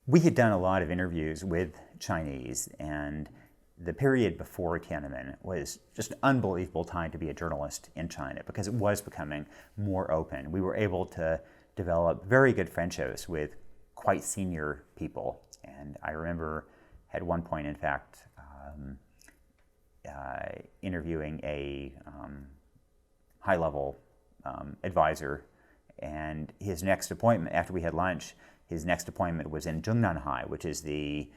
We had done a lot of interviews with Chinese, and the period before Tiananmen was just an unbelievable time to be a journalist in China because it was becoming more open. We were able to develop very good friendships with quite senior people. And I remember at one point, in fact, interviewing a high-level advisor, and his next appointment, after we had lunch, his next appointment was in Zhongnanhai, which is the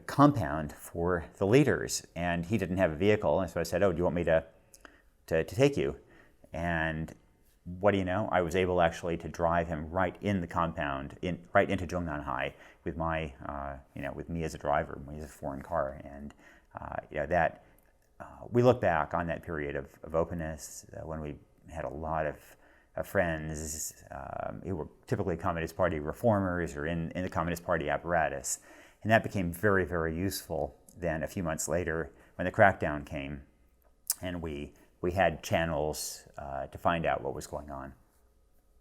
compound for the leaders. And he didn't have a vehicle, and so I said, "Oh, do you want me to take you?" And what do you know? I was able actually to drive him right in the compound, right into Zhongnanhai with my, with me as a driver, me as a foreign car. And we look back on that period of openness when we had a lot of friends who were typically Communist Party reformers or in the Communist Party apparatus. And that became very, very useful then a few months later when the crackdown came and we had channels to find out what was going on.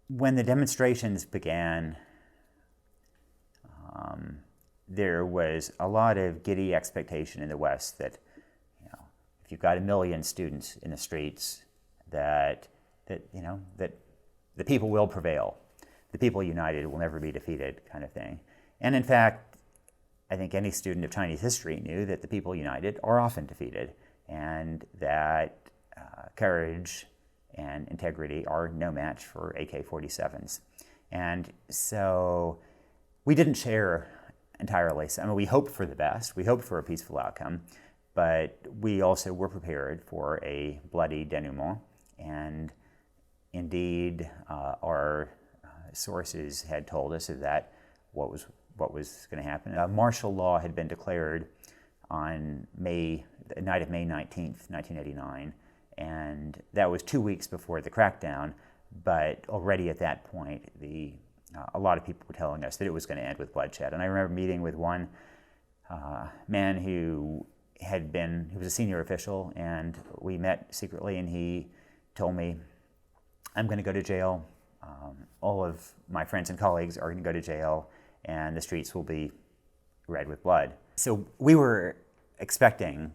When the demonstrations began, there was a lot of giddy expectation in the West that, if you've got 1 million students in the streets, that the people will prevail. The people united will never be defeated, kind of thing. And in fact, I think any student of Chinese history knew that the people united are often defeated, and that courage and integrity are no match for AK-47s. And so we didn't share entirely. I mean, we hoped for the best. We hoped for a peaceful outcome, but we also were prepared for a bloody denouement. And indeed, our sources had told us that what was going to happen. Martial law had been declared on the night of May 19th, 1989, and that was 2 weeks before the crackdown. But already at that point, a lot of people were telling us that it was going to end with bloodshed. And I remember meeting with one man who was a senior official, and we met secretly, and he told me, "I'm going to go to jail. All of my friends and colleagues are going to go to jail, and the streets will be red with blood." So we were expecting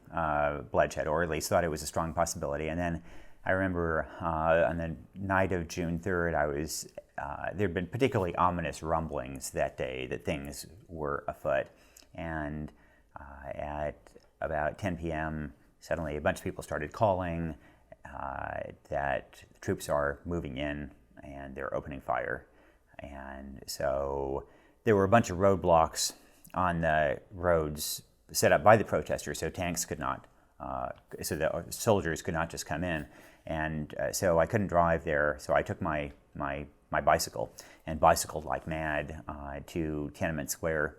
bloodshed, or at least thought it was a strong possibility. And then I remember on the night of June 3rd, there had been particularly ominous rumblings that day that things were afoot. And at about 10 p.m., suddenly a bunch of people started calling that the troops are moving in and they're opening fire. And so there were a bunch of roadblocks on the roads set up by the protesters, so tanks could not, so the soldiers could not just come in. And so I couldn't drive there, so I took my bicycle and bicycled like mad to Tiananmen Square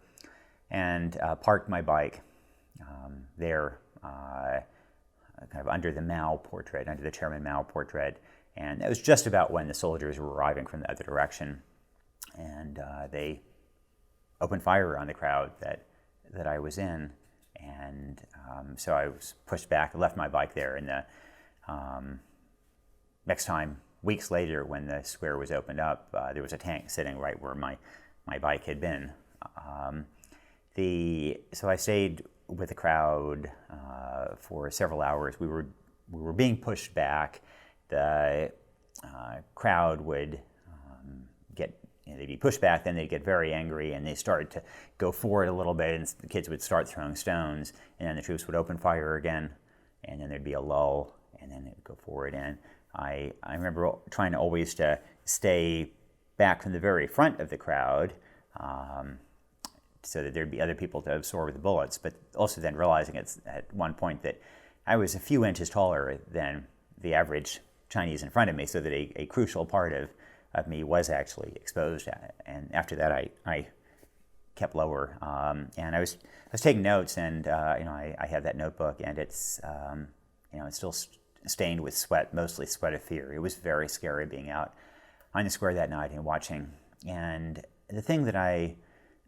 and parked my bike there, kind of under the Mao portrait, under the Chairman Mao portrait. And that was just about when the soldiers were arriving from the other direction. And they opened fire on the crowd that I was in. And so I was pushed back, I left my bike there. And the next time, weeks later, when the square was opened up, there was a tank sitting right where my bike had been. So I stayed with the crowd for several hours. We were being pushed back. The crowd would they'd be pushed back, then they'd get very angry, and they started to go forward a little bit, and the kids would start throwing stones, and then the troops would open fire again, and then there'd be a lull, and then they'd go forward. And I remember trying to always to stay back from the very front of the crowd, so that there'd be other people to absorb the bullets, but also then realizing at one point that I was a few inches taller than the average Chinese in front of me, so that a crucial part of me was actually exposed. And after that, I kept lower, and I was taking notes, and I had that notebook, and it's still stained with sweat, mostly sweat of fear. It was very scary being out on the square that night and watching. And the thing that I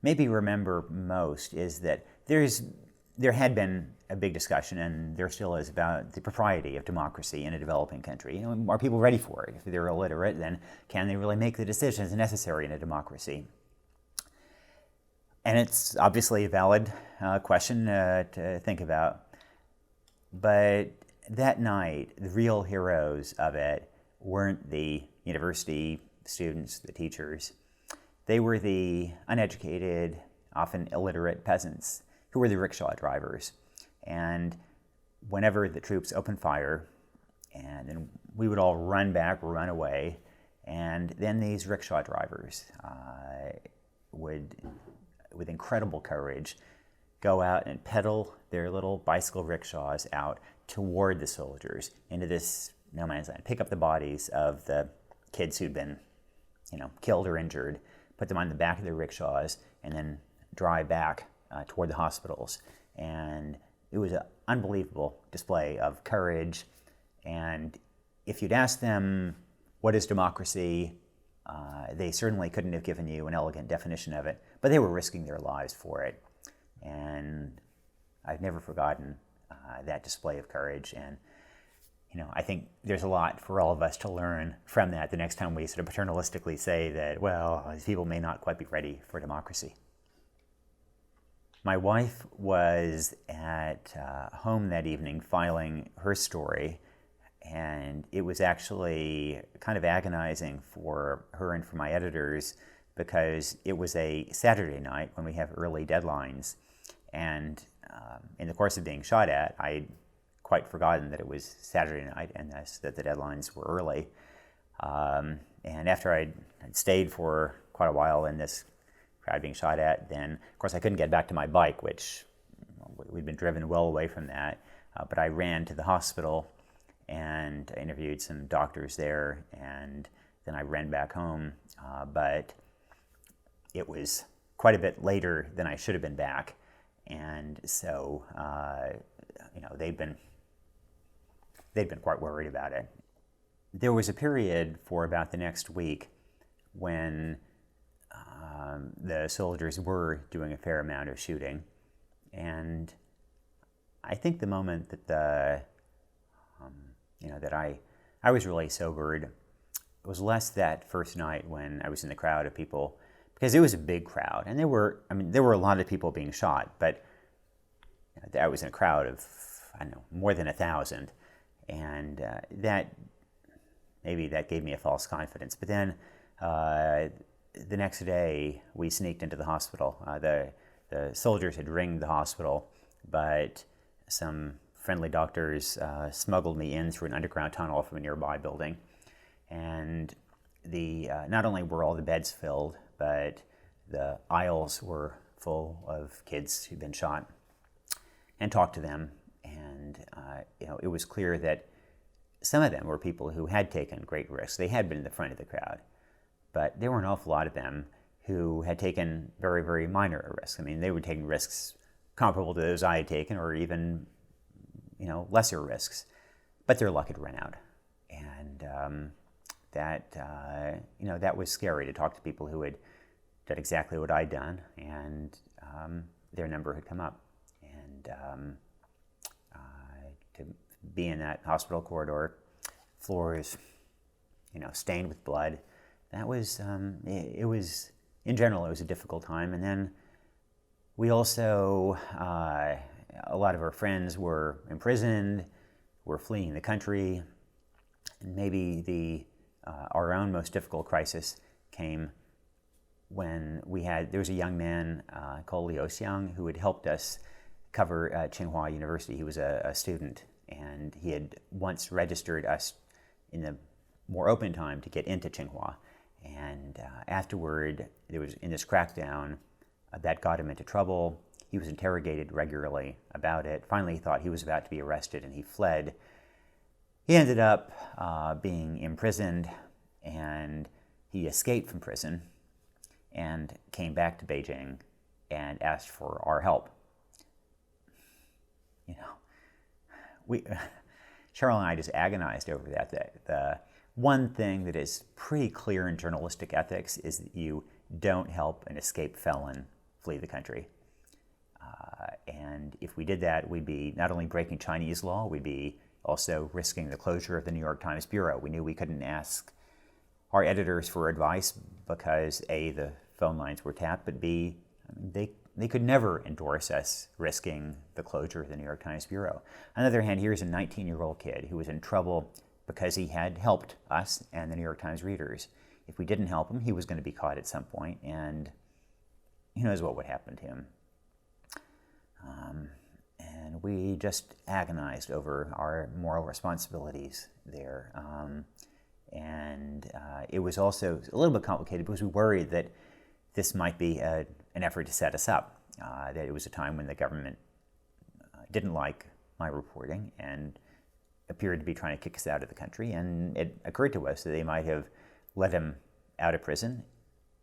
maybe remember most is that there had been a big discussion, and there still is, about the propriety of democracy in a developing country. Are people ready for it? If they're illiterate, then can they really make the decisions necessary in a democracy? And it's obviously a valid question to think about. But that night, the real heroes of it weren't the university students, the teachers. They were the uneducated, often illiterate peasants who were the rickshaw drivers. And whenever the troops opened fire, and then we would all run back, run away, and then these rickshaw drivers would, with incredible courage, go out and pedal their little bicycle rickshaws out toward the soldiers into this no man's land, pick up the bodies of the kids who'd been, killed or injured, put them on the back of their rickshaws, and then drive back toward the hospitals. And it was an unbelievable display of courage. And if you'd asked them, what is democracy? They certainly couldn't have given you an elegant definition of it, but they were risking their lives for it. And I've never forgotten that display of courage. And, I think there's a lot for all of us to learn from that the next time we sort of paternalistically say that, well, these people may not quite be ready for democracy. My wife was at home that evening filing her story, and it was actually kind of agonizing for her and for my editors because it was a Saturday night when we have early deadlines. And in the course of being shot at, I'd quite forgotten that it was Saturday night and that the deadlines were early. And after I'd stayed for quite a while in this crowd being shot at, then of course I couldn't get back to my bike, which we'd been driven well away from that. But I ran to the hospital and I interviewed some doctors there, and then I ran back home. But it was quite a bit later than I should have been back. And so, they'd been quite worried about it. There was a period for about the next week when the soldiers were doing a fair amount of shooting, and I think the moment that that I was really sobered was less that first night when I was in the crowd of people, because it was a big crowd, and there were a lot of people being shot, but I was in a crowd of, more than 1,000, and that gave me a false confidence. But then the next day, we sneaked into the hospital. The soldiers had ringed the hospital, but some friendly doctors smuggled me in through an underground tunnel from a nearby building, and not only were all the beds filled, but the aisles were full of kids who'd been shot, and talked to them. And it was clear that some of them were people who had taken great risks. They had been in the front of the crowd, but there were an awful lot of them who had taken very, very minor risks. They were taking risks comparable to those I had taken, or even lesser risks, but their luck had run out. And that was scary, to talk to people who had done exactly what I'd done, and their number had come up. And to be in that hospital corridor, floors, stained with blood, that was, it was, in general, it was a difficult time. And then we also, a lot of our friends were imprisoned, were fleeing the country, and maybe our own most difficult crisis came when there was a young man called Liu Xiang who had helped us cover Tsinghua University. He was a student, and he had once registered us in the more open time to get into Tsinghua. And afterward, there was, in this crackdown, that got him into trouble. He was interrogated regularly about it. Finally, he thought he was about to be arrested, and he fled. He ended up being imprisoned, and he escaped from prison and came back to Beijing and asked for our help. Cheryl and I just agonized over that. The one thing that is pretty clear in journalistic ethics is that you don't help an escaped felon flee the country. And if we did that, we'd be not only breaking Chinese law, we'd be also risking the closure of the New York Times Bureau. We knew we couldn't ask our editors for advice because A, the phone lines were tapped, but B, I mean, they could never endorse us risking the closure of the New York Times Bureau. On the other hand, here's a 19-year-old kid who was in trouble because he had helped us and the New York Times readers. If we didn't help him, he was going to be caught at some point, and who knows what would happen to him. And we just agonized over our moral responsibilities there. It was also a little bit complicated because we worried that this might be an effort to set us up, that it was a time when the government didn't like my reporting and appeared to be trying to kick us out of the country. And it occurred to us that they might have let him out of prison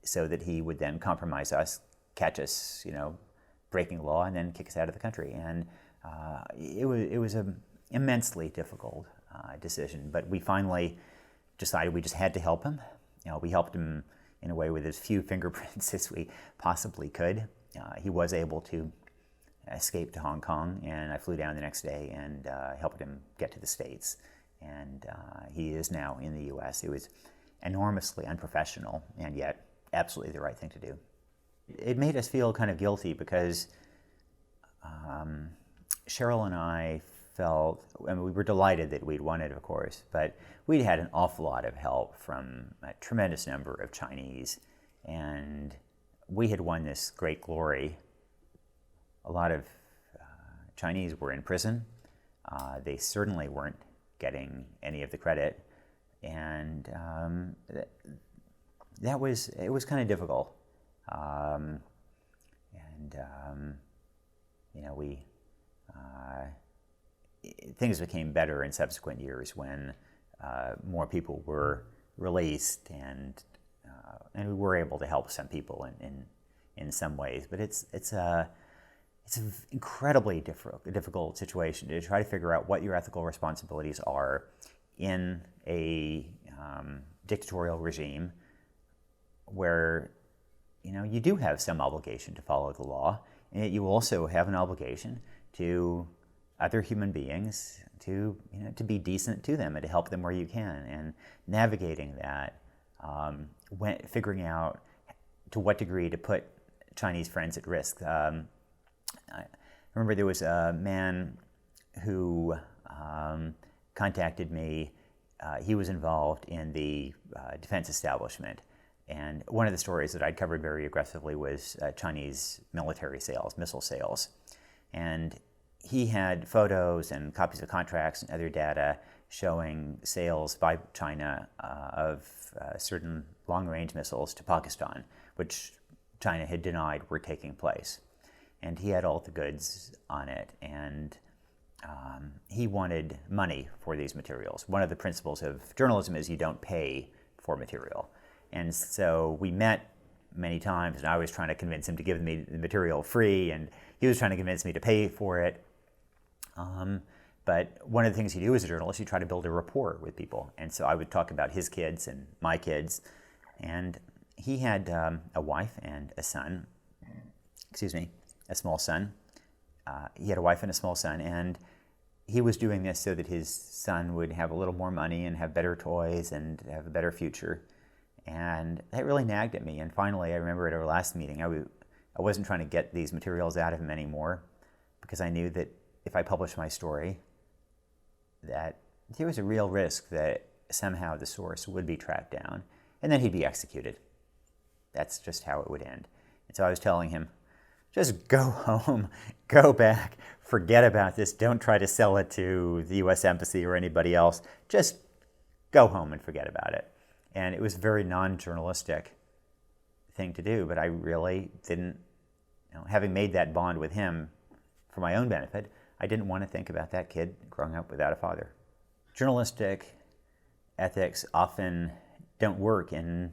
so that he would then compromise us, catch us, breaking law, and then kick us out of the country. And it was an immensely difficult decision. But we finally decided we just had to help him. We helped him in a way with as few fingerprints as we possibly could. He was able to escape to Hong Kong, and I flew down the next day and helped him get to the States. And he is now in the U.S. It was enormously unprofessional, and yet absolutely the right thing to do. It made us feel kind of guilty because Cheryl and I felt, we were delighted that we'd won it, of course, but we'd had an awful lot of help from a tremendous number of Chinese, and we had won this great glory. A lot of Chinese were in prison. They certainly weren't getting any of the credit, and it was kind of difficult. Things became better in subsequent years when more people were released, and we were able to help some people in some ways. But it's an incredibly difficult situation to try to figure out what your ethical responsibilities are in a dictatorial regime where you do have some obligation to follow the law, and yet you also have an obligation to other human beings to be decent to them and to help them where you can. And navigating that, figuring out to what degree to put Chinese friends at risk. I remember there was a man who contacted me. He was involved in the defense establishment. And one of the stories that I'd covered very aggressively was Chinese military sales, missile sales. And he had photos and copies of contracts and other data showing sales by China of certain long-range missiles to Pakistan, which China had denied were taking place. And he had all the goods on it, and he wanted money for these materials. One of the principles of journalism is you don't pay for material. And so we met many times, and I was trying to convince him to give me the material free, and he was trying to convince me to pay for it. But one of the things you do as a journalist, you try to build a rapport with people. And so I would talk about his kids and my kids. And he had a wife and a son, a small son. He had a wife and a small son, and he was doing this so that his son would have a little more money and have better toys and have a better future. And that really nagged at me. And finally, I remember at our last meeting, I wasn't trying to get these materials out of him anymore because I knew that if I published my story, that there was a real risk that somehow the source would be tracked down and then he'd be executed. That's just how it would end. And so I was telling him, just go home, go back, forget about this. Don't try to sell it to the U.S. Embassy or anybody else. Just go home and forget about it. And it was a very non-journalistic thing to do, but I really didn't, having made that bond with him for my own benefit, I didn't want to think about that kid growing up without a father. Journalistic ethics often don't work in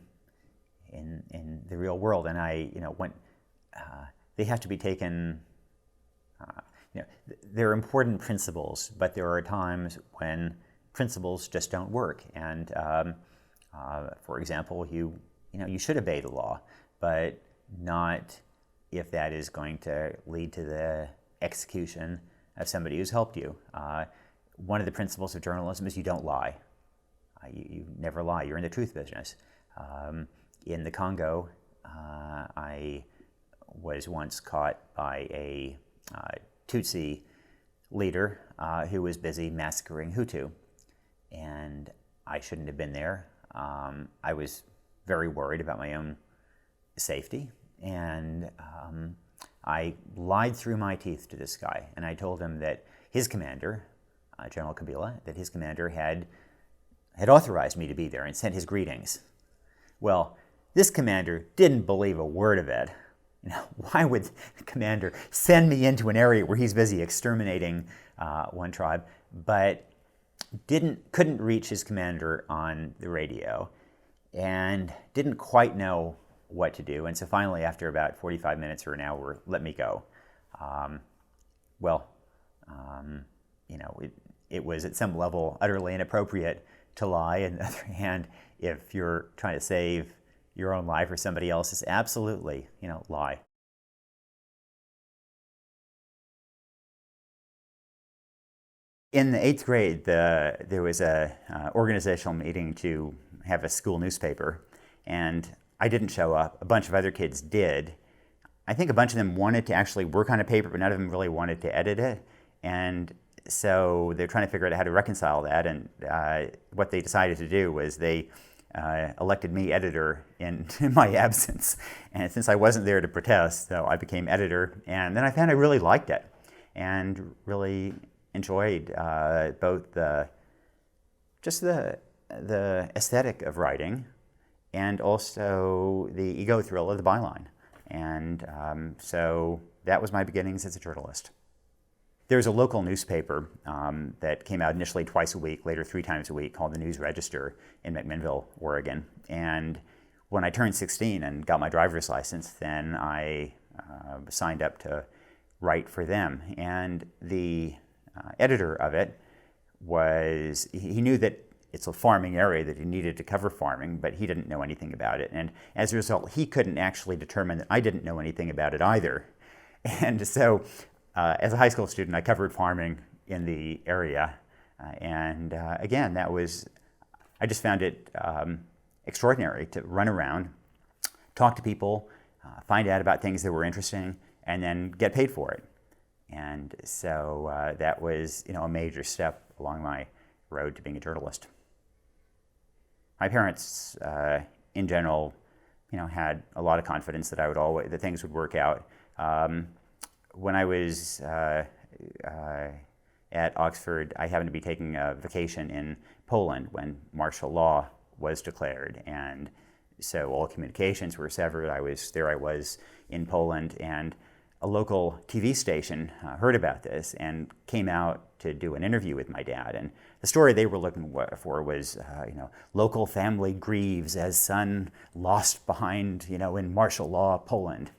the real world, and they have to be taken. They're important principles, but there are times when principles just don't work. And for example, you should obey the law, but not if that is going to lead to the execution of somebody who's helped you. One of the principles of journalism is you don't lie. You never lie. You're in the truth business. In the Congo, I was once caught by a Tutsi leader who was busy massacring Hutu, and I shouldn't have been there. I was very worried about my own safety, and I lied through my teeth to this guy, and I told him that his commander, General Kabila, that his commander had authorized me to be there and sent his greetings. Well, this commander didn't believe a word of it. Why would the commander send me into an area where he's busy exterminating one tribe, but couldn't reach his commander on the radio, and didn't quite know what to do. And so finally, after about 45 minutes or an hour, let me go. It was at some level utterly inappropriate to lie. On the other hand, if you're trying to save your own life or somebody else's, absolutely, lie. In the 8th grade, there was a organizational meeting to have a school newspaper, and I didn't show up. A bunch of other kids did. I think a bunch of them wanted to actually work on a paper, but none of them really wanted to edit it. And so they're trying to figure out how to reconcile that. And what they decided to do was they elected me editor in my absence. And since I wasn't there to protest, so I became editor. And then I found I really liked it and really enjoyed both the aesthetic of writing and also the ego thrill of the byline. And so that was my beginnings as a journalist. There was a local newspaper that came out initially twice a week, later 3 times a week, called the News Register in McMinnville, Oregon. And when I turned 16 and got my driver's license, then I signed up to write for them. And the editor of it he knew that it's a farming area, that he needed to cover farming, but he didn't know anything about it. And as a result, he couldn't actually determine that I didn't know anything about it either. And so as a high school student, I covered farming in the area. Again, I just found it extraordinary to run around, talk to people, find out about things that were interesting, and then get paid for it. And so that was, a major step along my road to being a journalist. My parents, in general, had a lot of confidence that that things would work out. When I was at Oxford, I happened to be taking a vacation in Poland when martial law was declared, and so all communications were severed. I was in Poland, and a local TV station heard about this and came out to do an interview with my dad. And the story they were looking for was, local family grieves as son lost behind, in martial law Poland.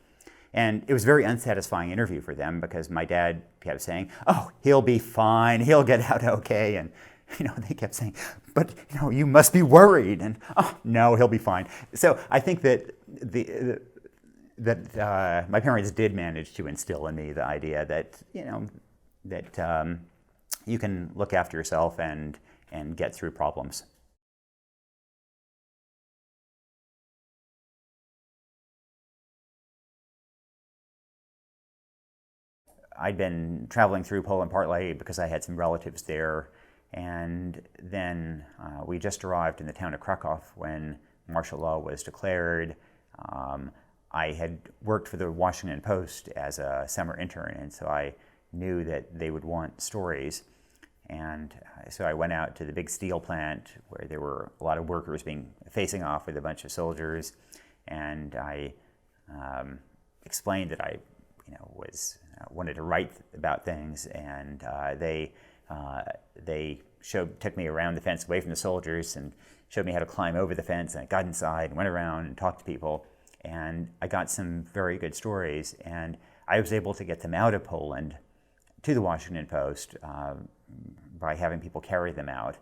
And it was a very unsatisfying interview for them because my dad kept saying, "Oh, he'll be fine, he'll get out okay." And, they kept saying, "But, you must be worried." And, "Oh, no, he'll be fine." So I think that my parents did manage to instill in me the idea that, you can look after yourself and get through problems. I'd been traveling through Poland partly because I had some relatives there, and then we just arrived in the town of Krakow when martial law was declared. I had worked for the Washington Post as a summer intern, and so I knew that they would want stories. And so I went out to the big steel plant where there were a lot of workers facing off with a bunch of soldiers, and I explained that I wanted to write about things, and they took me around the fence away from the soldiers and showed me how to climb over the fence, and I got inside and went around and talked to people, and I got some very good stories, and I was able to get them out of Poland to the Washington Post by having people carry them out.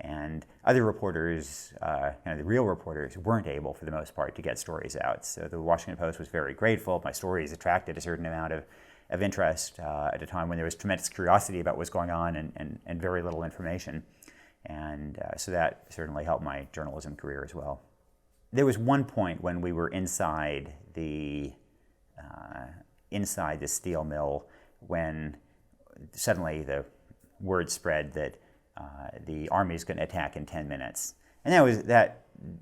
And other reporters, the real reporters, weren't able, for the most part, to get stories out. So the Washington Post was very grateful. My stories attracted a certain amount of interest at a time when there was tremendous curiosity about what was going on and very little information. And so that certainly helped my journalism career as well. There was one point when we were inside the inside the steel mill when suddenly the word spread that the army is going to attack in 10 minutes. And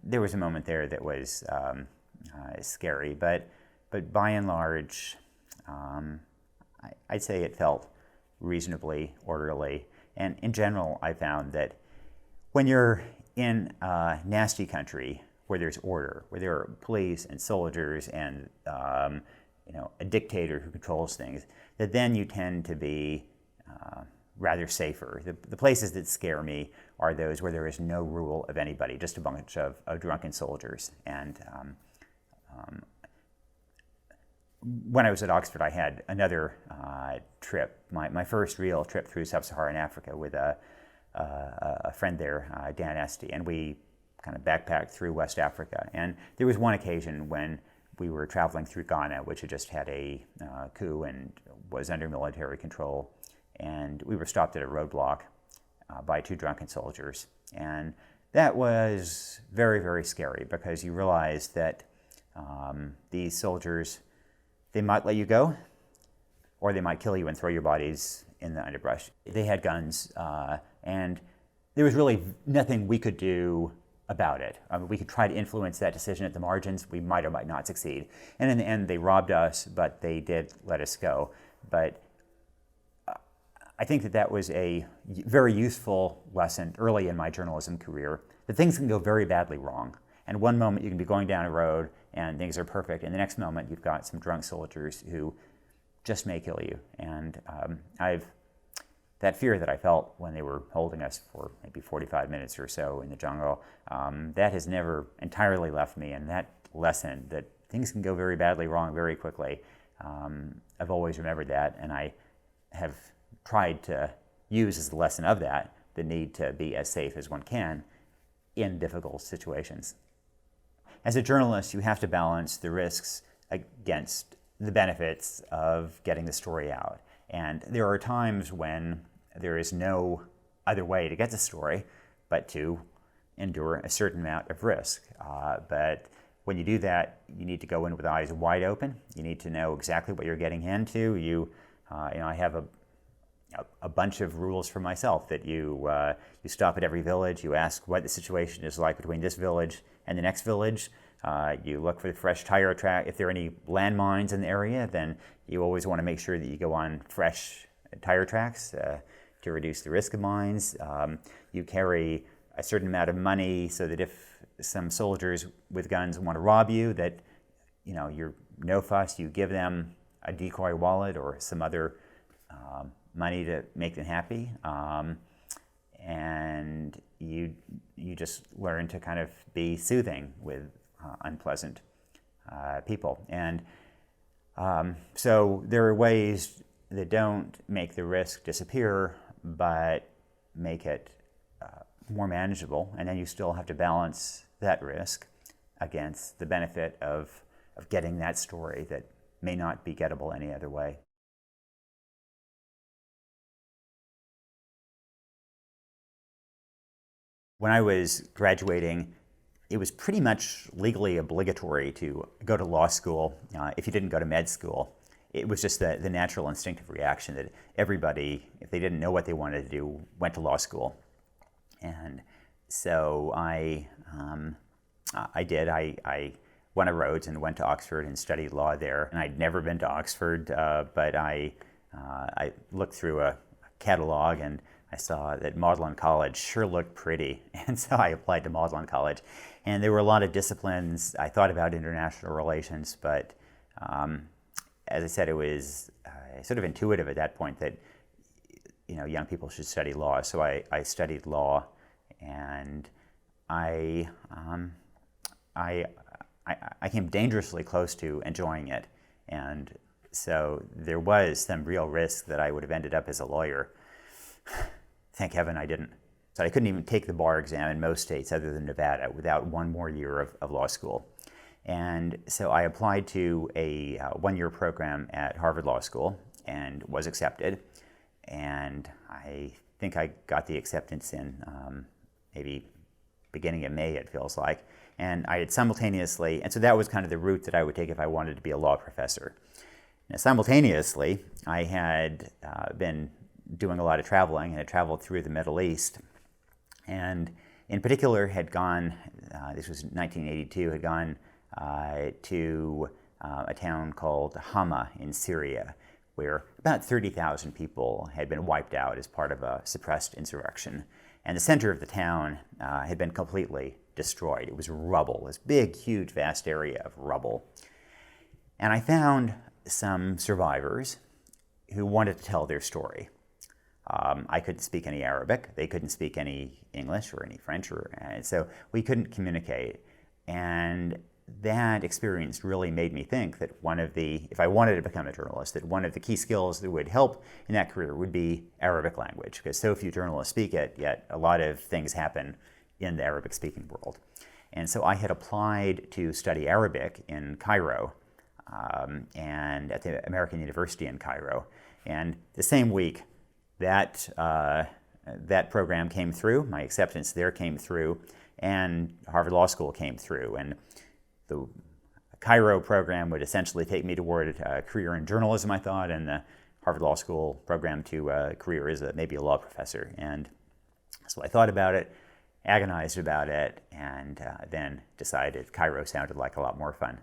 there was a moment there that was scary, but by and large, I'd say it felt reasonably orderly. And in general, I found that when you're in a nasty country where there's order, where there are police and soldiers and a dictator who controls things, that then you tend to be rather safer. The places that scare me are those where there is no rule of anybody, just a bunch of drunken soldiers. And when I was at Oxford, I had another trip, my first real trip through sub-Saharan Africa with a friend there, Dan Esty, and we kind of backpacked through West Africa. And there was one occasion when we were traveling through Ghana, which had just had a coup and was under military control. And we were stopped at a roadblock by two drunken soldiers. And that was very, very scary because you realize that these soldiers, they might let you go or they might kill you and throw your bodies in the underbrush. They had guns and there was really nothing we could do about it. We could try to influence that decision at the margins. We might or might not succeed. And in the end, they robbed us, but they did let us go. But I think that was a very useful lesson early in my journalism career, that things can go very badly wrong. And one moment you can be going down a road and things are perfect, and the next moment you've got some drunk soldiers who just may kill you. And that fear that I felt when they were holding us for maybe 45 minutes or so in the jungle, that has never entirely left me. And that lesson that things can go very badly wrong very quickly, I've always remembered that, and I have tried to use as the lesson of that the need to be as safe as one can in difficult situations. As a journalist, you have to balance the risks against the benefits of getting the story out. And there are times when there is no other way to get the story but to endure a certain amount of risk. But when you do that, you need to go in with eyes wide open. You need to know exactly what you're getting into. I have a bunch of rules for myself that you stop at every village, you ask what the situation is like between this village and the next village. You look for the fresh tire track. If there are any landmines in the area, then you always want to make sure that you go on fresh tire tracks to reduce the risk of mines. You carry a certain amount of money so that if some soldiers with guns want to rob you, that you're no fuss. You give them a decoy wallet or some other money to make them happy, and you just learn to kind of be soothing with unpleasant people. And so there are ways that don't make the risk disappear, but make it more manageable, and then you still have to balance that risk against the benefit of getting that story that may not be gettable any other way. When I was graduating, it was pretty much legally obligatory to go to law school if you didn't go to med school. It was just the natural instinctive reaction that everybody, if they didn't know what they wanted to do, went to law school. And so I did. I went to Rhodes and went to Oxford and studied law there. And I'd never been to Oxford, but I looked through a catalog and I saw that Magdalen College sure looked pretty, and so I applied to Magdalen College. And there were a lot of disciplines. I thought about international relations, but as I said, it was sort of intuitive at that point that young people should study law. So I studied law, and I came dangerously close to enjoying it. And so there was some real risk that I would have ended up as a lawyer. Thank heaven I didn't. So I couldn't even take the bar exam in most states other than Nevada without one more year of law school. And so I applied to a one-year program at Harvard Law School and was accepted. And I think I got the acceptance in maybe beginning of May, it feels like. And I had simultaneously, and so that was kind of the route that I would take if I wanted to be a law professor. Now, simultaneously, I had been doing a lot of traveling and had traveled through the Middle East. And in particular had gone, this was 1982, had gone to a town called Hama in Syria, where about 30,000 people had been wiped out as part of a suppressed insurrection. And the center of the town had been completely destroyed. It was rubble, this big, huge, vast area of rubble. And I found some survivors who wanted to tell their story. I couldn't speak any Arabic. They couldn't speak any English or any French, so we couldn't communicate. And that experience really made me think that if I wanted to become a journalist, that one of the key skills that would help in that career would be Arabic language, because so few journalists speak it, yet a lot of things happen in the Arabic-speaking world. And so I had applied to study Arabic in Cairo, and at the American University in Cairo. And the same week, that program came through, my acceptance there came through, and Harvard Law School came through. And the Cairo program would essentially take me toward a career in journalism, I thought, and the Harvard Law School program to a career as maybe a law professor. And so I thought about it, agonized about it, and then decided Cairo sounded like a lot more fun.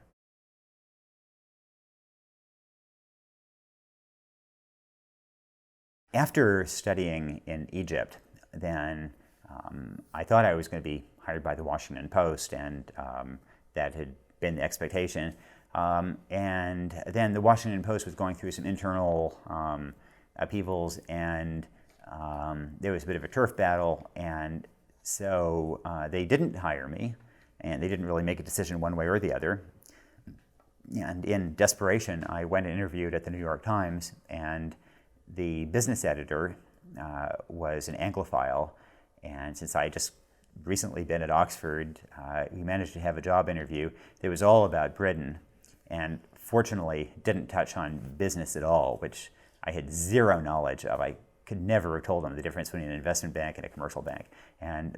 After studying in Egypt, then I thought I was going to be hired by the Washington Post, and that had been the expectation. And then the Washington Post was going through some internal upheavals, and there was a bit of a turf battle, and so they didn't hire me, and they didn't really make a decision one way or the other. And in desperation, I went and interviewed at the New York Times, and the business editor was an Anglophile, and since I had just recently been at Oxford, we managed to have a job interview that was all about Britain, and fortunately didn't touch on business at all, which I had zero knowledge of. I could never have told him the difference between an investment bank and a commercial bank.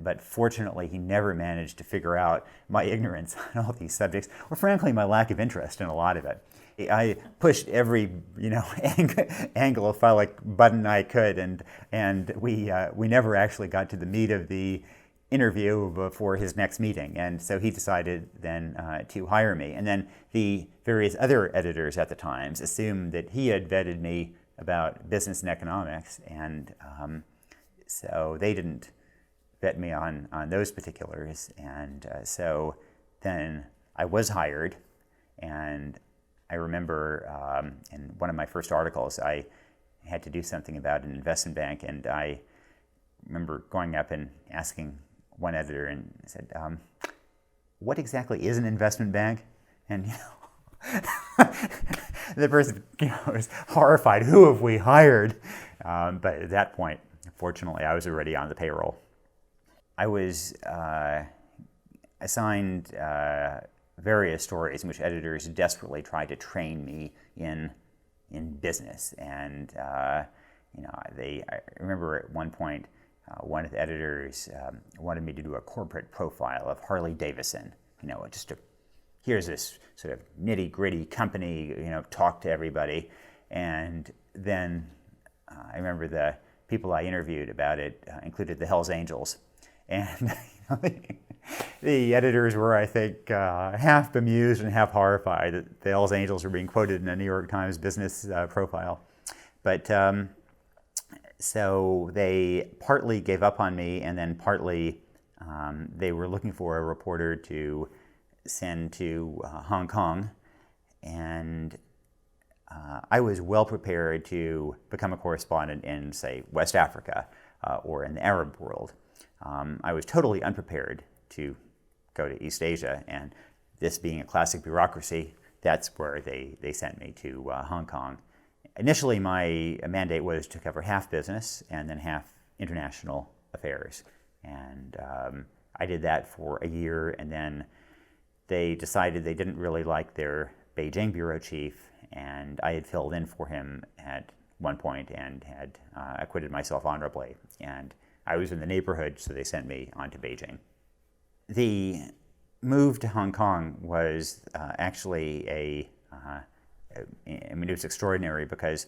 But fortunately, he never managed to figure out my ignorance on all these subjects, or frankly, my lack of interest in a lot of it. I pushed every, Anglophilic button I could, and we never actually got to the meat of the interview before his next meeting. And so he decided then to hire me. And then the various other editors at the Times assumed that he had vetted me about business and economics, and so they didn't vet me on those particulars. And so then I was hired, and I remember in one of my first articles, I had to do something about an investment bank, and I remember going up and asking one editor, and I said, what exactly is an investment bank? And the person was horrified. Who have we hired? But at that point, fortunately, I was already on the payroll. I was assigned various stories in which editors desperately tried to train me in business. And I remember at one point, one of the editors wanted me to do a corporate profile of Harley Davidson. Here's this sort of nitty-gritty company, talk to everybody. And then I remember the people I interviewed about it included the Hells Angels. And the editors were, I think, half bemused and half horrified that the Hells Angels were being quoted in a New York Times business profile. But so they partly gave up on me, and then partly they were looking for a reporter to send to Hong Kong, and I was well prepared to become a correspondent in, say, West Africa or in the Arab world. I was totally unprepared to go to East Asia, and this being a classic bureaucracy, that's where they sent me to Hong Kong. Initially, my mandate was to cover half business and then half international affairs, and I did that for a year, and then they decided they didn't really like their Beijing bureau chief, and I had filled in for him at one point and had acquitted myself honorably. And I was in the neighborhood, so they sent me on to Beijing. The move to Hong Kong was actually it was extraordinary because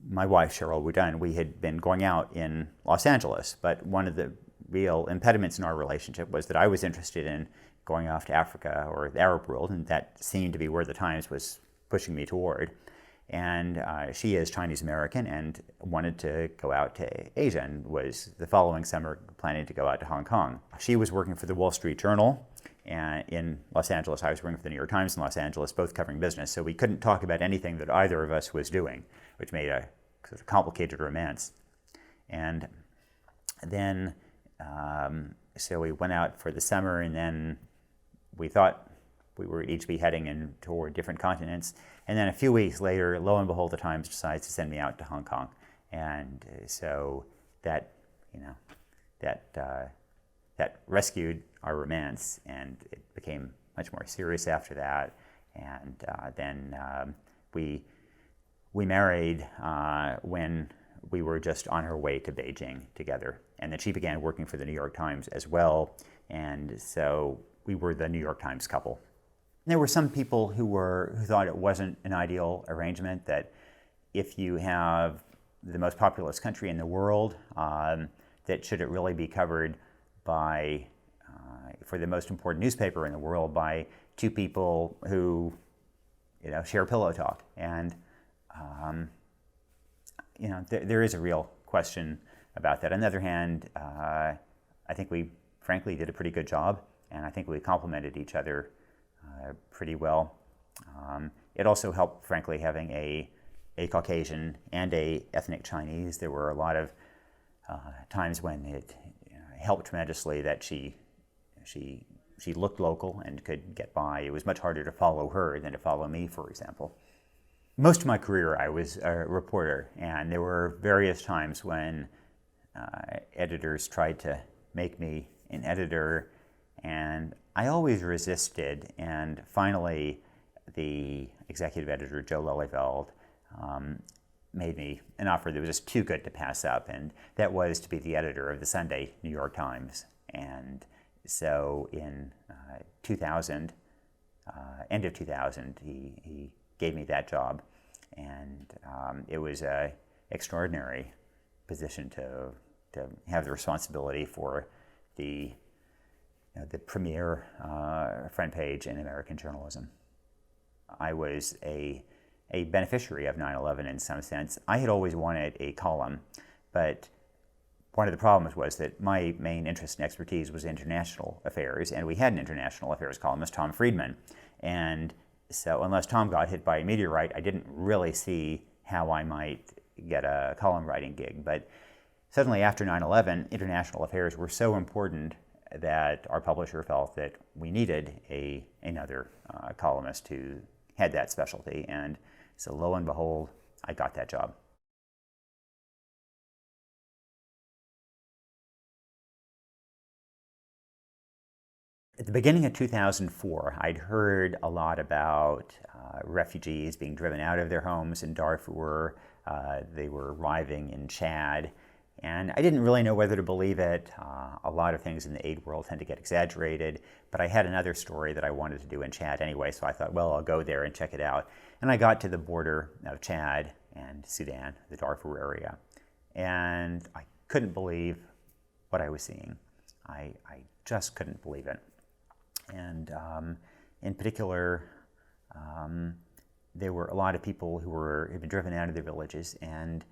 my wife, Cheryl Wudun, we had been going out in Los Angeles, but one of the real impediments in our relationship was that I was interested in going off to Africa or the Arab world, and that seemed to be where the Times was pushing me toward. And she is Chinese American and wanted to go out to Asia and was the following summer planning to go out to Hong Kong. She was working for the Wall Street Journal in Los Angeles. I was working for the New York Times in Los Angeles, both covering business. So we couldn't talk about anything that either of us was doing, which made a sort of complicated romance. And then, so we went out for the summer, and then we thought we would each be heading in toward different continents. And then a few weeks later, lo and behold, the Times decides to send me out to Hong Kong. And so that rescued our romance, and it became much more serious after that. And then we married when we were just on our way to Beijing together. And then she began working for the New York Times as well. And so we were the New York Times couple. There were some people who thought it wasn't an ideal arrangement, that if you have the most populous country in the world, that should it really be covered by, for the most important newspaper in the world, by two people who, share pillow talk. And, there is a real question about that. On the other hand, I think we frankly did a pretty good job, and I think we complemented each other pretty well. It also helped, frankly, having a Caucasian and a ethnic Chinese. There were a lot of times when it helped tremendously that she looked local and could get by. It was much harder to follow her than to follow me, for example. Most of my career, I was a reporter, and there were various times when editors tried to make me an editor, and I always resisted. And finally, the executive editor, Joe Lelyveld, made me an offer that was just too good to pass up, and that was to be the editor of the Sunday New York Times. And so in 2000, end of 2000, he gave me that job, and it was an extraordinary position to have the responsibility for the premier front page in American journalism. I was a beneficiary of 9/11 in some sense. I had always wanted a column, but one of the problems was that my main interest and expertise was international affairs, and we had an international affairs columnist, Tom Friedman. And so unless Tom got hit by a meteorite, I didn't really see how I might get a column writing gig. But suddenly after 9/11, international affairs were so important that our publisher felt that we needed another columnist who had that specialty. And so lo and behold, I got that job. At the beginning of 2004, I'd heard a lot about refugees being driven out of their homes in Darfur. They were arriving in Chad, and I didn't really know whether to believe it. A lot of things in the aid world tend to get exaggerated, but I had another story that I wanted to do in Chad anyway, so I thought, well, I'll go there and check it out. And I got to the border of Chad and Sudan, the Darfur area, and I couldn't believe what I was seeing. I just couldn't believe it. And in particular, there were a lot of people who had been driven out of their villages and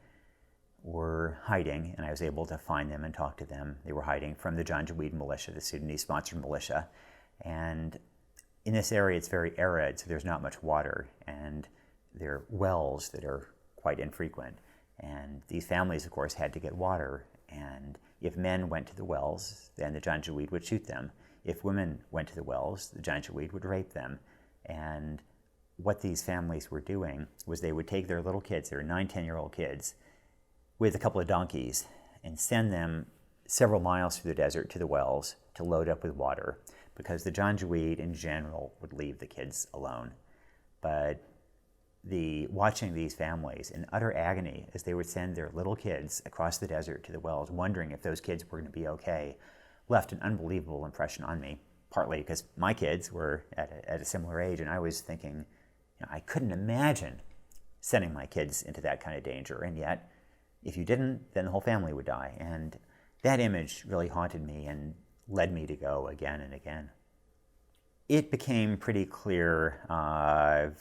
were hiding, and I was able to find them and talk to them. They were hiding from the Janjaweed militia, the Sudanese-sponsored militia. And in this area, it's very arid, so there's not much water, and there are wells that are quite infrequent. And these families, of course, had to get water, and if men went to the wells, then the Janjaweed would shoot them. If women went to the wells, the Janjaweed would rape them. And what these families were doing was they would take their little kids, their 9, 10-year-old kids, with a couple of donkeys and send them several miles through the desert to the wells to load up with water, because the Janjaweed in general would leave the kids alone. But watching these families in utter agony as they would send their little kids across the desert to the wells, wondering if those kids were going to be okay, left an unbelievable impression on me, partly because my kids were at a similar age, and I was thinking, I couldn't imagine sending my kids into that kind of danger, and yet, if you didn't, then the whole family would die. And that image really haunted me and led me to go again and again. It became pretty clear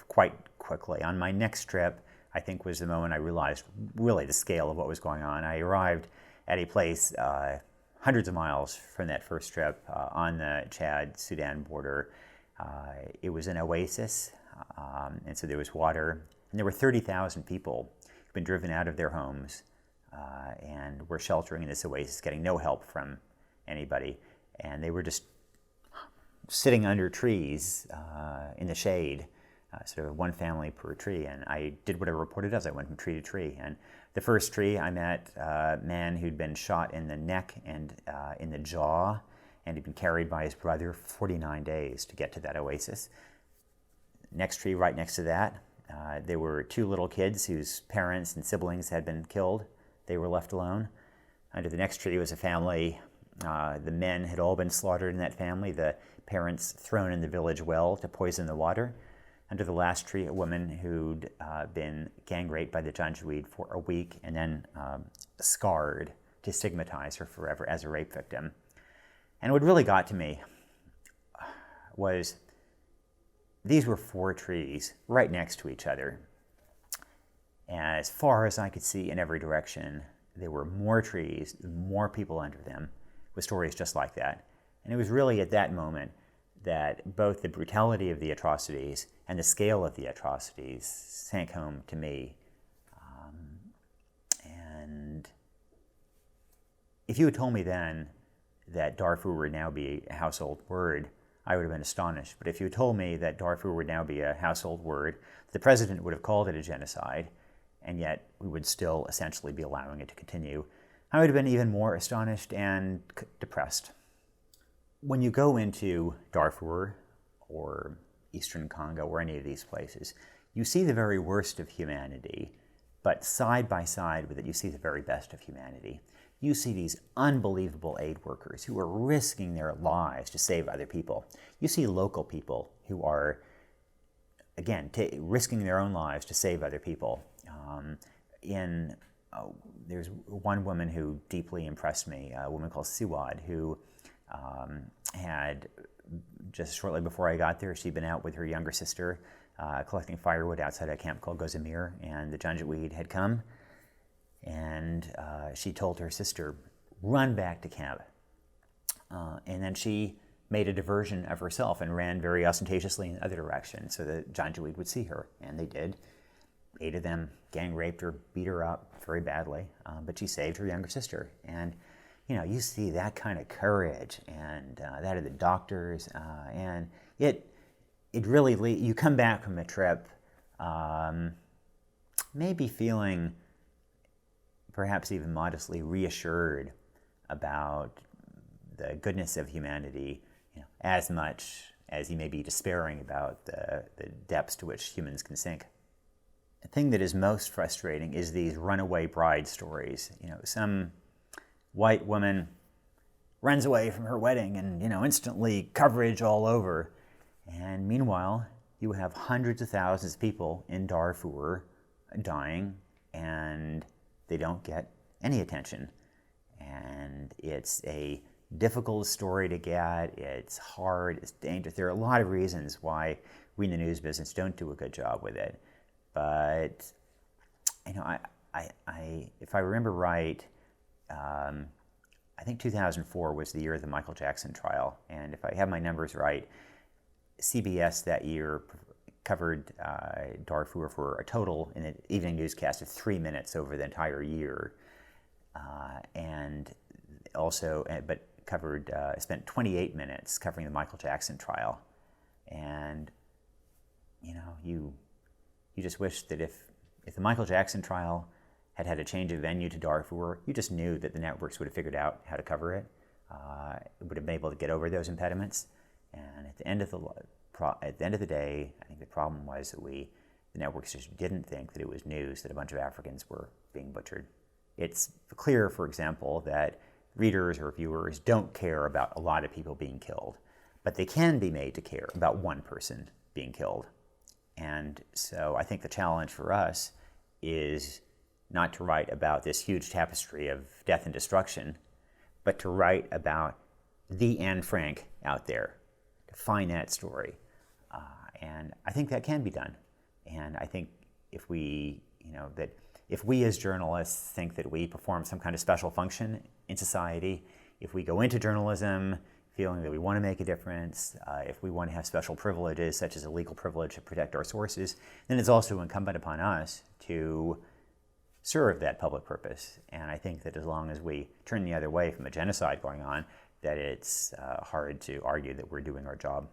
quite quickly. On my next trip, I think was the moment I realized really the scale of what was going on. I arrived at a place hundreds of miles from that first trip on the Chad-Sudan border. It was an oasis, and so there was water. And there were 30,000 people who'd been driven out of their homes and were sheltering in this oasis, getting no help from anybody. And they were just sitting under trees in the shade, sort of one family per tree. And I did what a reporter does. I went from tree to tree. And the first tree, I met a man who'd been shot in the neck and in the jaw, and he'd been carried by his brother 49 days to get to that oasis. Next tree, right next to that, there were two little kids whose parents and siblings had been killed. They were left alone. Under the next tree was a family. The men had all been slaughtered in that family, the parents thrown in the village well to poison the water. Under the last tree, a woman who'd been gang raped by the Janjaweed for a week and then scarred to stigmatize her forever as a rape victim. And what really got to me was these were 4 trees right next to each other. And as far as I could see in every direction, there were more trees, more people under them, with stories just like that. And it was really at that moment that both the brutality of the atrocities and the scale of the atrocities sank home to me. And if you had told me then that Darfur would now be a household word, I would have been astonished. But if you had told me that Darfur would now be a household word, the president would have called it a genocide, and yet we would still essentially be allowing it to continue, I would have been even more astonished and depressed. When you go into Darfur or Eastern Congo or any of these places, you see the very worst of humanity, but side by side with it, you see the very best of humanity. You see these unbelievable aid workers who are risking their lives to save other people. You see local people who are, again, risking their own lives to save other people. There's one woman who deeply impressed me, a woman called Siwad, who had, just shortly before I got there, she'd been out with her younger sister collecting firewood outside a camp called Gozamir, and the Janjaweed had come, and she told her sister, run back to camp. And then she made a diversion of herself and ran very ostentatiously in the other direction so the Janjaweed would see her, and they did. 8 of them gang raped her, beat her up very badly, but she saved her younger sister. And you see that kind of courage and that of the doctors, and it really, you come back from a trip maybe feeling perhaps even modestly reassured about the goodness of humanity, as much as you may be despairing about the depths to which humans can sink. The thing that is most frustrating is these runaway bride stories. Some white woman runs away from her wedding and, instantly coverage all over. And meanwhile, you have hundreds of thousands of people in Darfur dying, and they don't get any attention. And it's a difficult story to get. It's hard. It's dangerous. There are a lot of reasons why we in the news business don't do a good job with it. But, if I remember right, I think 2004 was the year of the Michael Jackson trial. And if I have my numbers right, CBS that year covered Darfur for a total in an evening newscast of 3 minutes over the entire year. And also, but spent 28 minutes covering the Michael Jackson trial. And, you just wish that if the Michael Jackson trial had had a change of venue to Darfur, you just knew that the networks would have figured out how to cover it. It would have been able to get over those impediments. And at the end of the day, I think the problem was that the networks just didn't think that it was news that a bunch of Africans were being butchered. It's clear, for example, that readers or viewers don't care about a lot of people being killed, but they can be made to care about one person being killed. And so I think the challenge for us is not to write about this huge tapestry of death and destruction, but to write about the Anne Frank out there, to find that story. And I think that can be done. And I think if we, that if we as journalists think that we perform some kind of special function in society, if we go into journalism feeling that we want to make a difference, if we want to have special privileges, such as a legal privilege to protect our sources, then it's also incumbent upon us to serve that public purpose. And I think that as long as we turn the other way from a genocide going on, that it's hard to argue that we're doing our job.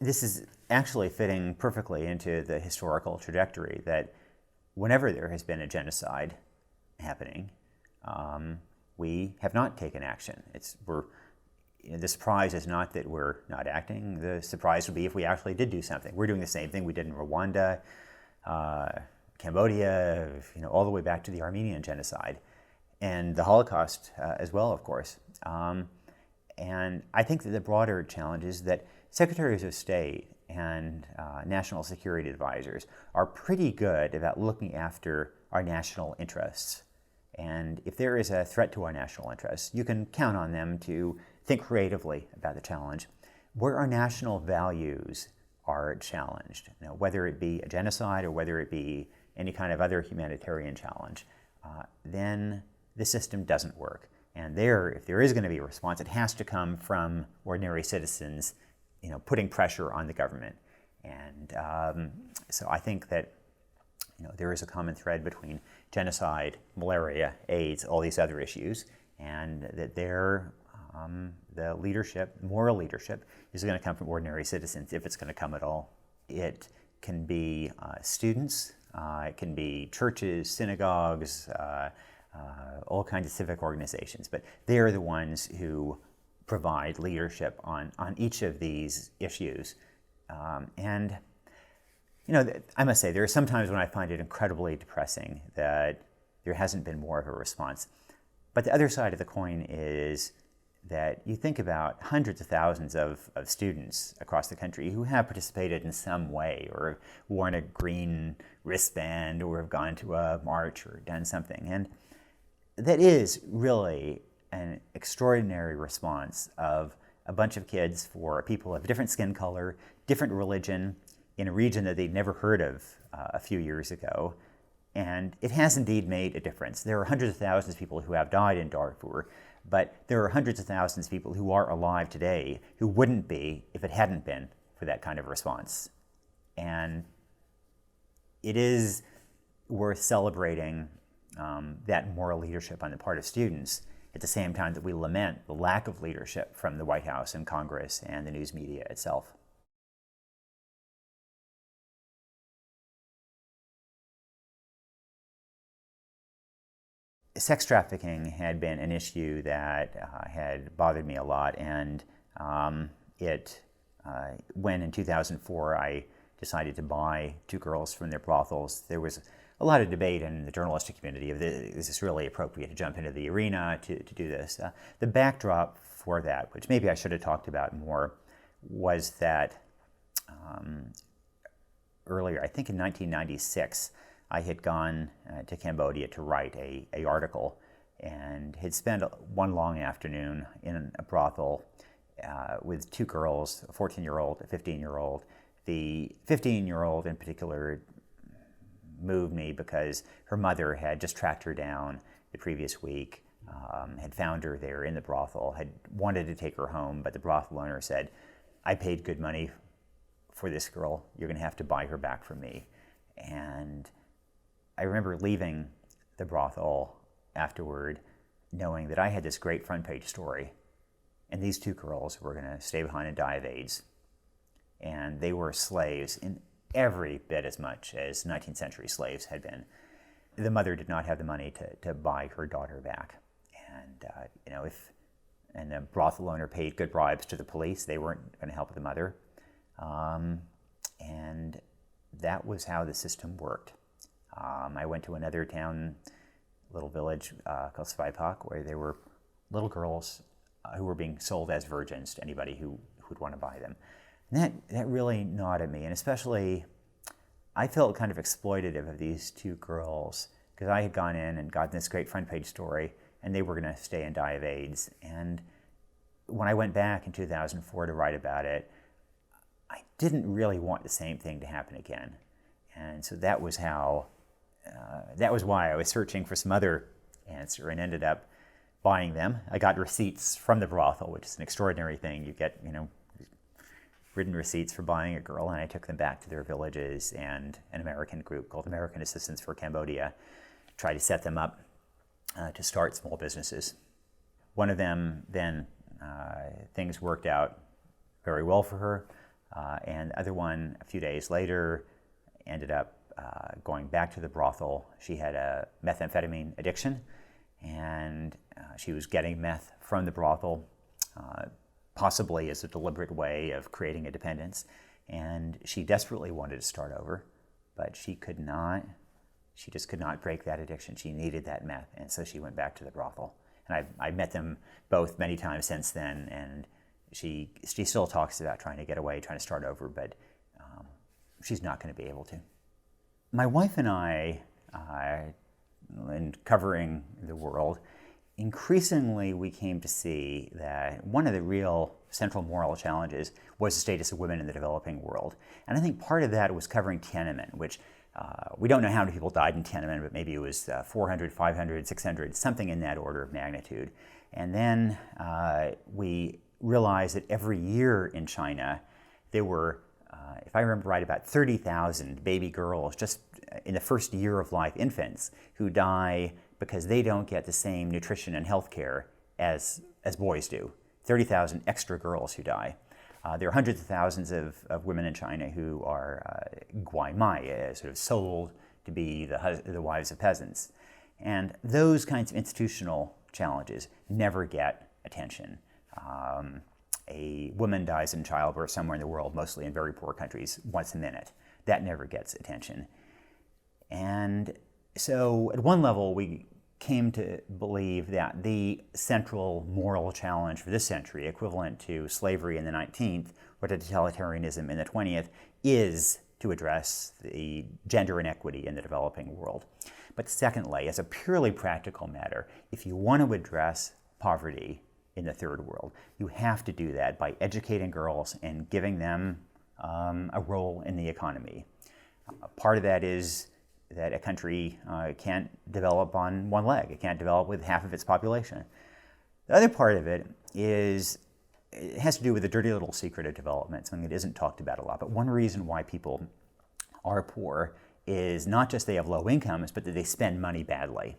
This is actually fitting perfectly into the historical trajectory that whenever there has been a genocide happening, we have not taken action. The surprise is not that we're not acting. The surprise would be if we actually did do something. We're doing the same thing we did in Rwanda, Cambodia, all the way back to the Armenian genocide, and the Holocaust as well, of course. And I think that the broader challenge is that secretaries of state and national security advisors are pretty good about looking after our national interests. And if there is a threat to our national interests, you can count on them to think creatively about the challenge. Where our national values are challenged, whether it be a genocide or whether it be any kind of other humanitarian challenge, then the system doesn't work. And if there is going to be a response, it has to come from ordinary citizens, putting pressure on the government. And so I think that there is a common thread between genocide, malaria, AIDS, all these other issues, and that the leadership, moral leadership, is going to come from ordinary citizens if it's going to come at all. It can be students, it can be churches, synagogues, all kinds of civic organizations, but they're the ones who provide leadership on each of these issues. And I must say, there are some times when I find it incredibly depressing that there hasn't been more of a response. But the other side of the coin is that you think about hundreds of thousands of students across the country who have participated in some way, or worn a green wristband, or have gone to a march or done something. And that is really an extraordinary response of a bunch of kids for people of different skin color, different religion, in a region that they'd never heard of a few years ago. And it has indeed made a difference. There are hundreds of thousands of people who have died in Darfur, but there are hundreds of thousands of people who are alive today who wouldn't be if it hadn't been for that kind of response. And it is worth celebrating that moral leadership on the part of students at the same time that we lament the lack of leadership from the White House and Congress and the news media itself. Sex trafficking had been an issue that had bothered me a lot, and when in 2004 I decided to buy two girls from their brothels, there was a lot of debate in the journalistic community of is this really appropriate to jump into the arena to do this. The backdrop for that, which maybe I should have talked about more, was that earlier, I think in 1996, I had gone to Cambodia to write an article, and had spent one long afternoon in a brothel with two girls, a 14-year-old, a 15-year-old. The 15-year-old in particular moved me because her mother had just tracked her down the previous week, had found her there in the brothel, had wanted to take her home, but the brothel owner said, "I paid good money for this girl, you're going to have to buy her back from me." And I remember leaving the brothel afterward knowing that I had this great front page story, and these two girls were going to stay behind and die of AIDS. And they were slaves in every bit as much as 19th century slaves had been. The mother did not have the money to buy her daughter back. And the brothel owner paid good bribes to the police. They weren't going to help the mother. And that was how the system worked. I went to another town, little village called Svaipak, where there were little girls who were being sold as virgins to anybody who would want to buy them. And that really gnawed at me, and especially I felt kind of exploitative of these two girls because I had gone in and gotten this great front page story, and they were going to stay and die of AIDS. And when I went back in 2004 to write about it, I didn't really want the same thing to happen again. And so that was why I was searching for some other answer and ended up buying them. I got receipts from the brothel, which is an extraordinary thing. You get, written receipts for buying a girl, and I took them back to their villages, and an American group called American Assistance for Cambodia tried to set them up to start small businesses. One of them then, things worked out very well for her, and the other one, a few days later, ended up going back to the brothel. She had a methamphetamine addiction, and she was getting meth from the brothel, possibly as a deliberate way of creating a dependence. And she desperately wanted to start over, but she could not. She just could not break that addiction. She needed that meth, and so she went back to the brothel. And I've met them both many times since then, and she still talks about trying to get away, trying to start over, but she's not going to be able to. My wife and I, in covering the world, increasingly we came to see that one of the real central moral challenges was the status of women in the developing world. And I think part of that was covering Tiananmen, which we don't know how many people died in Tiananmen, but maybe it was 400, 500, 600, something in that order of magnitude. And then we realized that every year in China, there were, if I remember right, about 30,000 baby girls just in the first year of life, infants, who die because they don't get the same nutrition and health care as boys do. 30,000 extra girls who die. There are hundreds of thousands of women in China who are guaimai, sort of sold to be the wives of peasants. And those kinds of institutional challenges never get attention. A woman dies in childbirth somewhere in the world, mostly in very poor countries, once a minute. That never gets attention. And so at one level, we came to believe that the central moral challenge for this century, equivalent to slavery in the 19th or to totalitarianism in the 20th, is to address the gender inequity in the developing world. But secondly, as a purely practical matter, if you want to address poverty in the third world, you have to do that by educating girls and giving them a role in the economy. Part of that is that a country can't develop on one leg. It can't develop with half of its population. The other part of it has to do with the dirty little secret of development, something that isn't talked about a lot. But one reason why people are poor is not just they have low incomes, but that they spend money badly.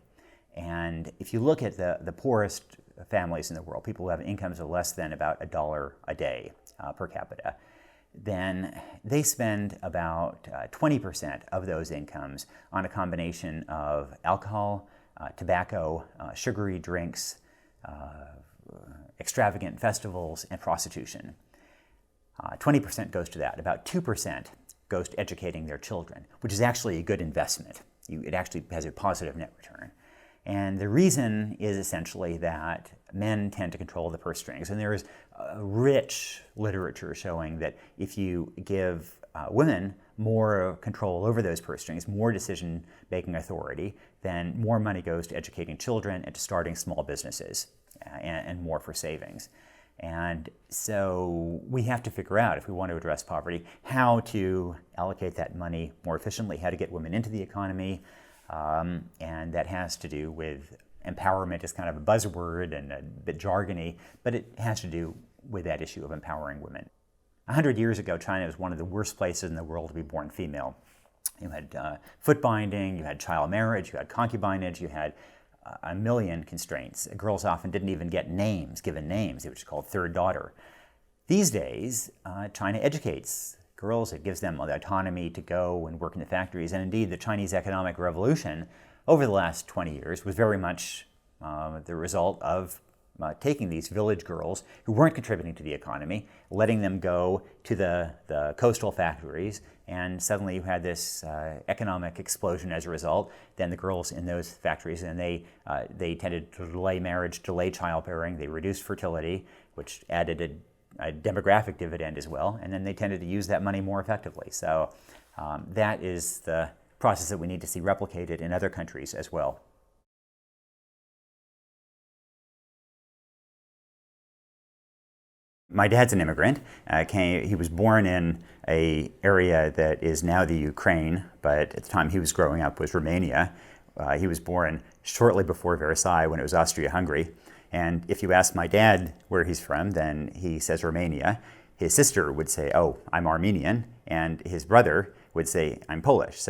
And if you look at the poorest families in the world, people who have incomes of less than about $1 a day per capita, then they spend about 20% of those incomes on a combination of alcohol, tobacco, sugary drinks, extravagant festivals, and prostitution. 20% goes to that. About 2% goes to educating their children, which is actually a good investment. It actually has a positive net return. And the reason is essentially that men tend to control the purse strings. And there is rich literature showing that if you give women more control over those purse strings, more decision-making authority, then more money goes to educating children and to starting small businesses and more for savings. And so we have to figure out, if we want to address poverty, how to allocate that money more efficiently, how to get women into the economy. And that has to do with empowerment is kind of a buzzword and a bit jargony, but it has to do with that issue of empowering women. 100 years ago, China was one of the worst places in the world to be born female. You had foot binding, you had child marriage, you had concubinage, you had a million constraints. Girls often didn't even get given names, which is called third daughter. These days, China educates girls. It gives them the autonomy to go and work in the factories. And indeed, the Chinese economic revolution over the last 20 years was very much the result of taking these village girls who weren't contributing to the economy, letting them go to the coastal factories, and suddenly you had this economic explosion as a result. Then the girls in those factories, and they tended to delay marriage, delay childbearing, they reduced fertility, which added a demographic dividend as well, and then they tended to use that money more effectively. So that is the process that we need to see replicated in other countries as well. My dad's an immigrant. He was born in an area that is now the Ukraine, but at the time he was growing up was Romania. He was born shortly before Versailles when it was Austria-Hungary. And if you ask my dad where he's from, then he says Romania. His sister would say, oh, I'm Armenian. And his brother would say, I'm Polish.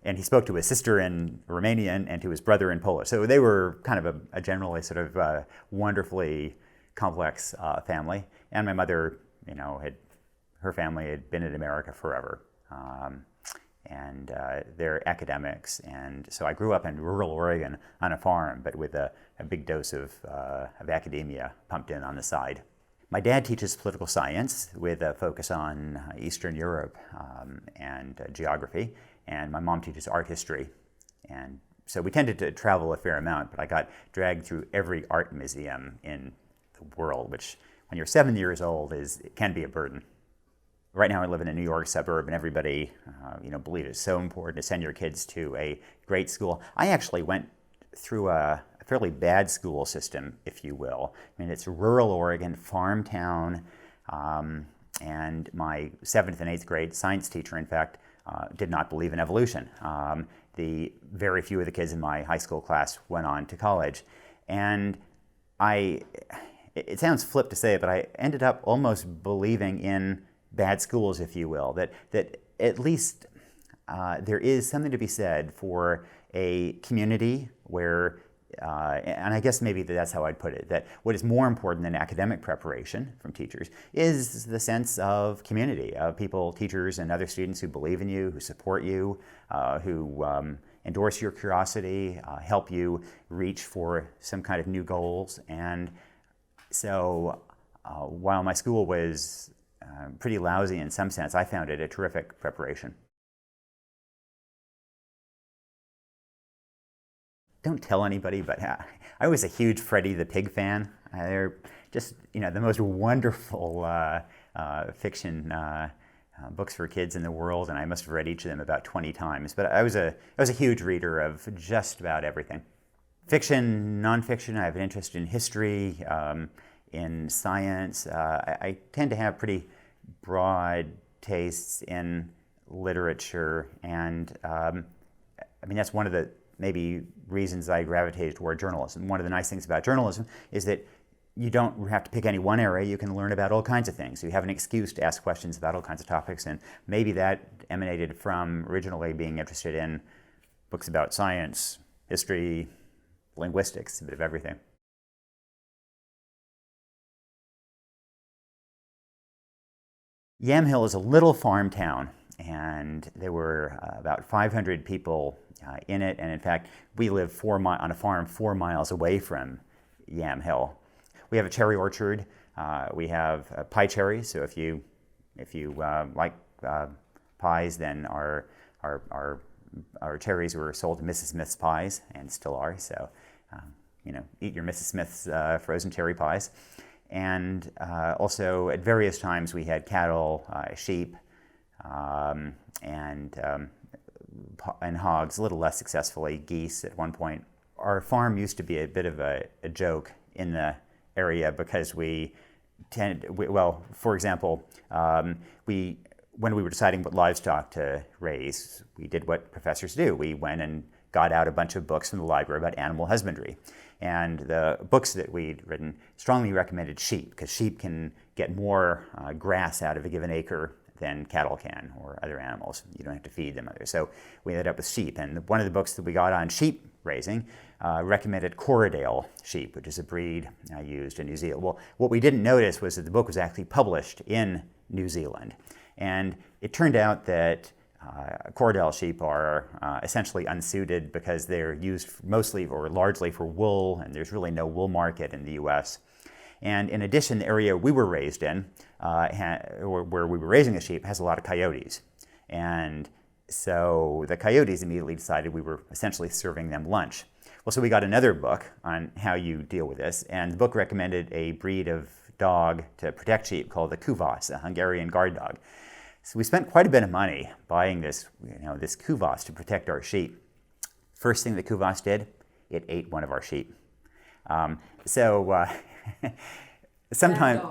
And he spoke to his sister in Romanian and to his brother in Polish. So they were kind of a generally sort of wonderfully complex family. And my mother, her family had been in America forever. And they're academics. And so I grew up in rural Oregon on a farm, but with a big dose of academia pumped in on the side. My dad teaches political science with a focus on Eastern Europe and geography, and my mom teaches art history. And so we tended to travel a fair amount, but I got dragged through every art museum in the world, which when you're 7 years old it can be a burden. Right now I live in a New York suburb, and everybody believes it's so important to send your kids to a great school. I actually went through a fairly bad school system, if you will. I mean, it's rural Oregon, farm town, and my 7th and 8th grade science teacher, in fact, did not believe in evolution. The very few of the kids in my high school class went on to college. And it sounds flip to say it, but I ended up almost believing in bad schools, if you will, that at least there is something to be said for a community where, and I guess maybe that's how I'd put it, that what is more important than academic preparation from teachers is the sense of community, of people, teachers and other students who believe in you, who support you, who endorse your curiosity, help you reach for some kind of new goals. And so while my school was pretty lousy in some sense, I found it a terrific preparation. Don't tell anybody, but I was a huge Freddie the Pig fan. They're just, the most wonderful fiction books for kids in the world, and I must have read each of them about 20 times. But I was a huge reader of just about everything. Fiction, nonfiction, I have an interest in history, in science. I tend to have pretty broad tastes in literature, and that's one of the maybe reasons I gravitated toward journalism. One of the nice things about journalism is that you don't have to pick any one area. You can learn about all kinds of things. You have an excuse to ask questions about all kinds of topics, and maybe that emanated from originally being interested in books about science, history, linguistics, a bit of everything. Yamhill is a little farm town, and there were about 500 people in it, and in fact, we live on a farm 4 miles away from Yamhill. We have a cherry orchard. We have pie cherries. So if you like pies, then our cherries were sold to Mrs. Smith's Pies and still are. So eat your Mrs. Smith's frozen cherry pies. And also at various times we had cattle, sheep, and hogs, a little less successfully, geese at one point. Our farm used to be a bit of a joke in the area because for example, when we were deciding what livestock to raise, we did what professors do. We went and got out a bunch of books from the library about animal husbandry. And the books that we'd written strongly recommended sheep, because sheep can get more grass out of a given acre than cattle can, or other animals. You don't have to feed them others. So we ended up with sheep. And one of the books that we got on sheep raising recommended Corriedale sheep, which is a breed used in New Zealand. Well, what we didn't notice was that the book was actually published in New Zealand. And it turned out that Corriedale sheep are essentially unsuited because they're used mostly or largely for wool, and there's really no wool market in the U.S. And in addition, the area we were raised in, where we were raising the sheep, has a lot of coyotes. And so the coyotes immediately decided we were essentially serving them lunch. Well, so we got another book on how you deal with this, and the book recommended a breed of dog to protect sheep called the Kuvas, a Hungarian guard dog. So we spent quite a bit of money buying this Kuvas to protect our sheep. First thing the Kuvas did, it ate one of our sheep. Sometimes,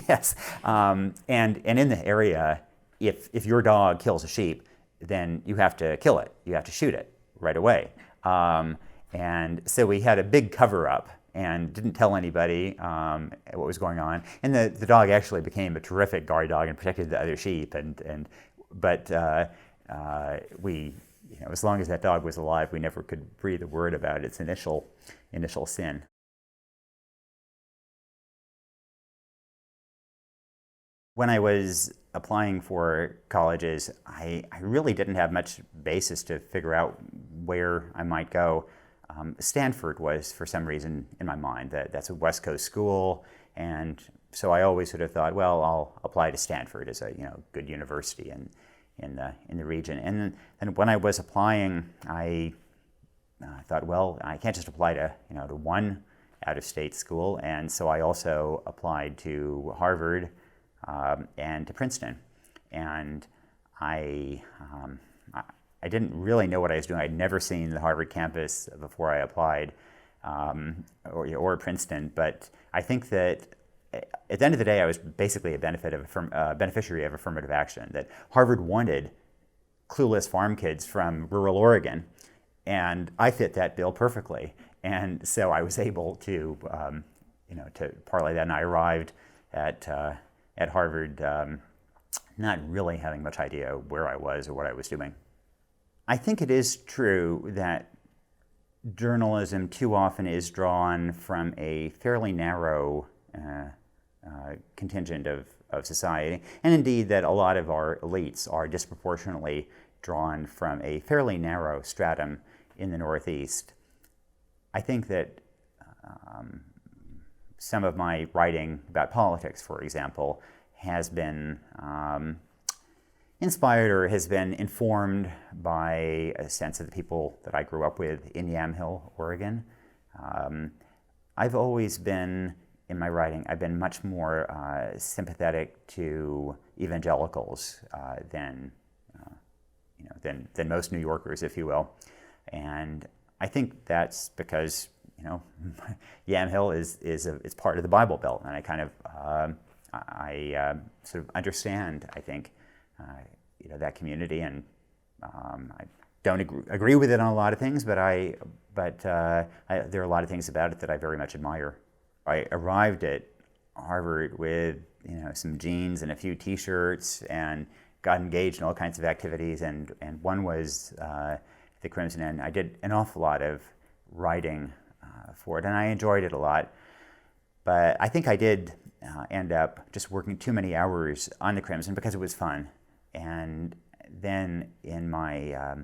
yes, and in the area, if your dog kills a sheep, then you have to kill it. You have to shoot it right away. And so we had a big cover-up and didn't tell anybody what was going on. And the dog actually became a terrific guard dog and protected the other sheep. But as long as that dog was alive, we never could breathe a word about its initial sin. When I was applying for colleges, I really didn't have much basis to figure out where I might go. Stanford was, for some reason, in my mind. That's a West Coast school, and so I always sort of thought, well, I'll apply to Stanford as a good university in the region. And when I was applying, I thought, well, I can't just apply to one out-of-state school, and so I also applied to Harvard and to Princeton. And I didn't really know what I was doing. I'd never seen the Harvard campus before I applied, or Princeton. But I think that at the end of the day, I was basically a beneficiary of affirmative action. That Harvard wanted clueless farm kids from rural Oregon, and I fit that bill perfectly. And so I was able to parlay that. And I arrived at Harvard, not really having much idea where I was or what I was doing. I think it is true that journalism too often is drawn from a fairly narrow contingent of society, and indeed that a lot of our elites are disproportionately drawn from a fairly narrow stratum in the Northeast. I think that some of my writing about politics, for example, has been inspired or has been informed by a sense of the people that I grew up with in Yamhill, Oregon. I've always been, in my writing, I've been much more sympathetic to evangelicals than most New Yorkers, if you will. And I think that's because Yamhill is part of the Bible Belt, and I kind of sort of understand, I think, that community, and I don't agree with it on a lot of things, but there are a lot of things about it that I very much admire. I arrived at Harvard with some jeans and a few T-shirts, and got engaged in all kinds of activities, and one was the Crimson, and I did an awful lot of writing for it, and I enjoyed it a lot. But I think I did end up just working too many hours on the Crimson because it was fun. And then in my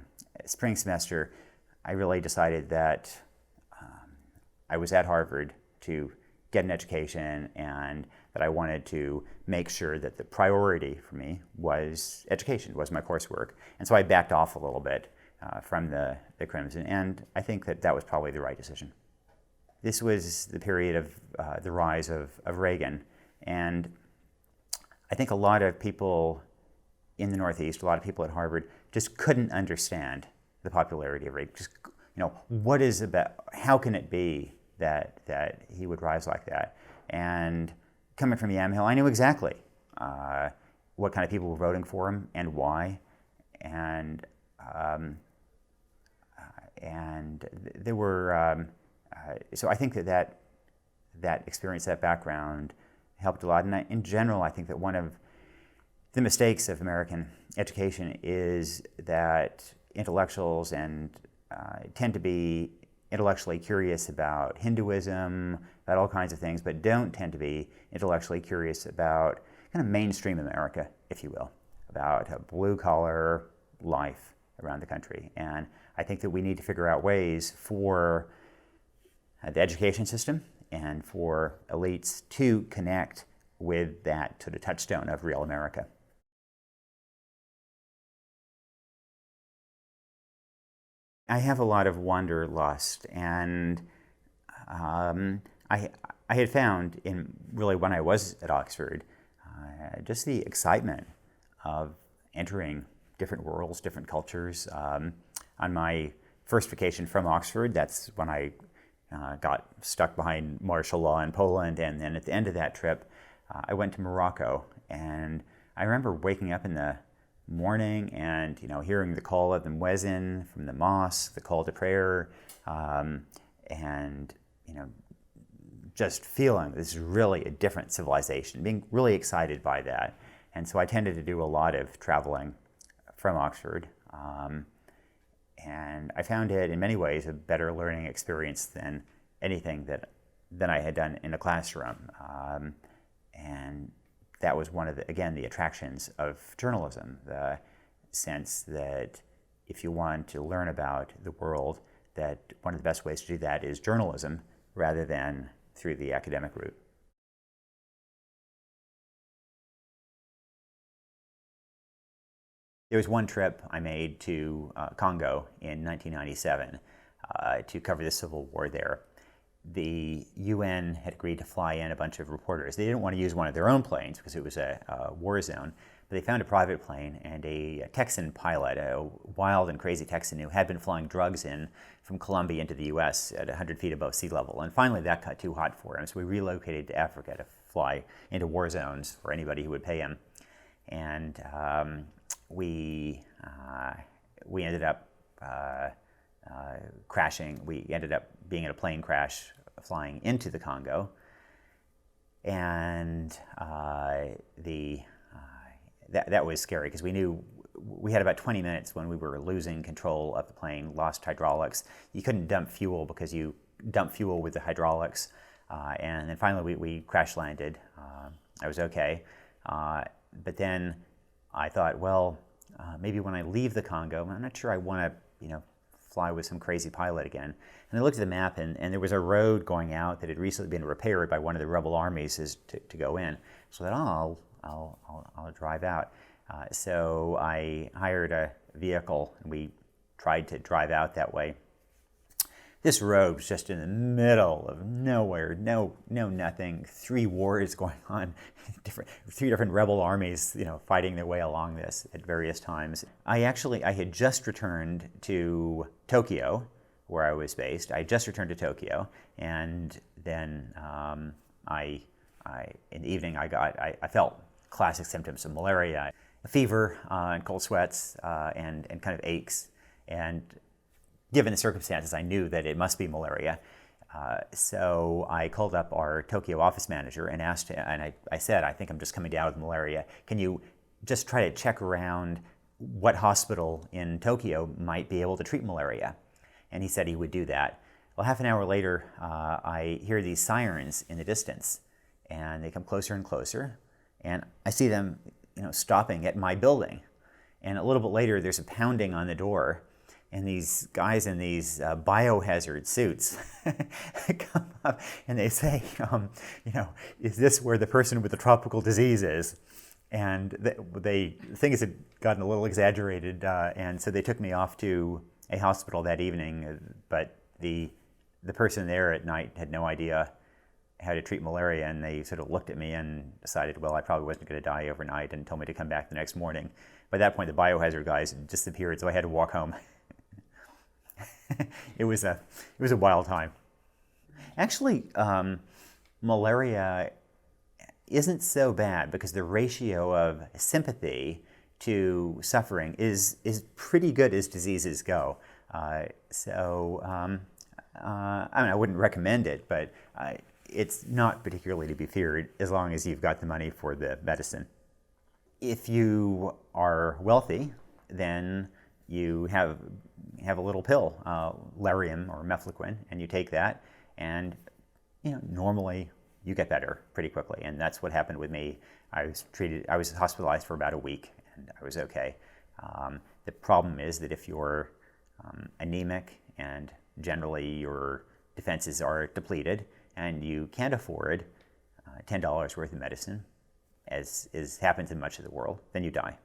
spring semester, I really decided that I was at Harvard to get an education, and that I wanted to make sure that the priority for me was education, was my coursework. And so I backed off a little bit from the Crimson, and I think that was probably the right decision. This was the period of the rise of Reagan, and I think a lot of people in the Northeast, a lot of people at Harvard, just couldn't understand the popularity of Reagan. Just, what is about? How can it be that he would rise like that? And coming from Yamhill, I knew exactly what kind of people were voting for him and why, and there were. So I think that experience, that background, helped a lot. And in general, I think that one of the mistakes of American education is that intellectuals tend to be intellectually curious about Hinduism, about all kinds of things, but don't tend to be intellectually curious about kind of mainstream America, if you will, about a blue-collar life around the country. And I think that we need to figure out ways for the education system and for elites to connect with that sort of touchstone of real America. I have a lot of wanderlust, and I had found in really when I was at Oxford just the excitement of entering different worlds, different cultures. On my first vacation from Oxford, that's when I got stuck behind martial law in Poland, and then at the end of that trip, I went to Morocco, and I remember waking up in the morning and hearing the call of the muezzin from the mosque, the call to prayer, and just feeling this is really a different civilization, being really excited by that. And so I tended to do a lot of traveling from Oxford, and I found it in many ways a better learning experience than anything that I had done in a classroom. And that was one of the attractions of journalism, the sense that if you want to learn about the world, that one of the best ways to do that is journalism rather than through the academic route. There was one trip I made to Congo in 1997 to cover the civil war there. The UN had agreed to fly in a bunch of reporters. They didn't want to use one of their own planes because it was a war zone, but they found a private plane and a Texan pilot, a wild and crazy Texan who had been flying drugs in from Colombia into the US at 100 feet above sea level. And finally that got too hot for him, so we relocated to Africa to fly into war zones for anybody who would pay him. And we ended up crashing. We ended up being in a plane crash flying into the Congo, and that was scary because we knew we had about 20 minutes when we were losing control of the plane, lost hydraulics. You couldn't dump fuel because you dump fuel with the hydraulics, and then finally we crash landed. I was okay, but then I thought, well, maybe when I leave the Congo, I'm not sure I want to, fly with some crazy pilot again. And I looked at the map, and there was a road going out that had recently been repaired by one of the rebel armies to go in. So I thought, I'll drive out. So I hired a vehicle, and we tried to drive out that way. This road was just in the middle of nowhere, no nothing, 3 wars going on, 3 different rebel armies, fighting their way along this at various times. I had just returned to Tokyo, where I was based. I had just returned to Tokyo, and then in the evening I felt classic symptoms of malaria, a fever and cold sweats and kind of aches, and given the circumstances, I knew that it must be malaria. So I called up our Tokyo office manager and asked him, and I said, I think I'm just coming down with malaria. Can you just try to check around what hospital in Tokyo might be able to treat malaria? And he said he would do that. Well, half an hour later, I hear these sirens in the distance, and they come closer and closer, and I see them, stopping at my building. And a little bit later, there's a pounding on the door, and these guys in these biohazard suits come up and they say, is this where the person with the tropical disease is? And things had gotten a little exaggerated, and so they took me off to a hospital that evening, but the person there at night had no idea how to treat malaria, and they sort of looked at me and decided, well, I probably wasn't going to die overnight, and told me to come back the next morning. By that point, the biohazard guys had disappeared, so I had to walk home. It was a wild time. Actually, malaria isn't so bad because the ratio of sympathy to suffering is pretty good as diseases go. I wouldn't recommend it, but it's not particularly to be feared as long as you've got the money for the medicine. If you are wealthy, then you have a little pill, Lariam or Mefloquine, and you take that, and normally you get better pretty quickly, and that's what happened with me. I was hospitalized for about a week, and I was okay. The problem is that if you're anemic and generally your defenses are depleted, and you can't afford $10 worth of medicine, as happens in much of the world, then you die.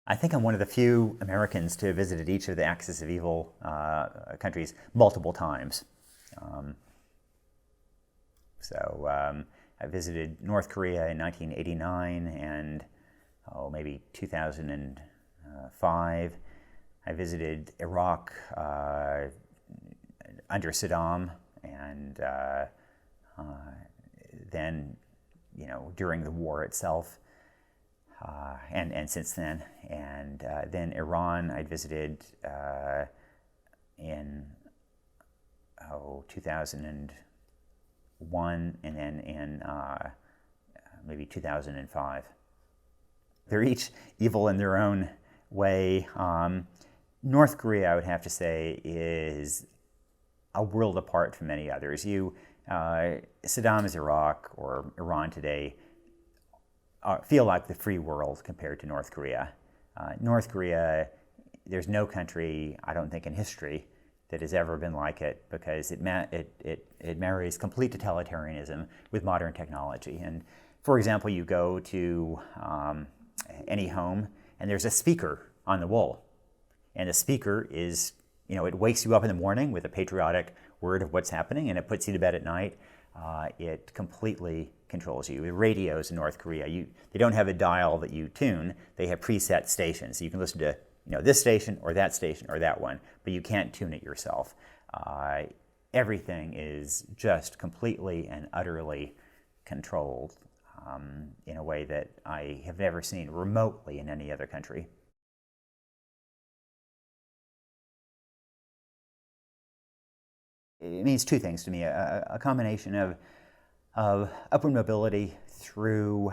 I think I'm one of the few Americans to have visited each of the axis of evil countries multiple times. I visited North Korea in 1989 and maybe 2005. I visited Iraq under Saddam, and then, during the war itself, and since then. And then Iran, I'd visited in 2001, and then in maybe 2005. They're each evil in their own way. North Korea, I would have to say, is a world apart from many others. Saddam's Iraq or Iran today feel like the free world compared to North Korea. North Korea, there's no country, I don't think, in history that has ever been like it, because it marries complete totalitarianism with modern technology. And for example, you go to any home and there's a speaker on the wall. And the speaker is, it wakes you up in the morning with a patriotic word of what's happening, and it puts you to bed at night. It completely controls you. The radios in North Korea, they don't have a dial that you tune. They have preset stations. So you can listen to this station or that one, but you can't tune it yourself. Everything is just completely and utterly controlled in a way that I have never seen remotely in any other country. It means two things to me: a combination of upward mobility through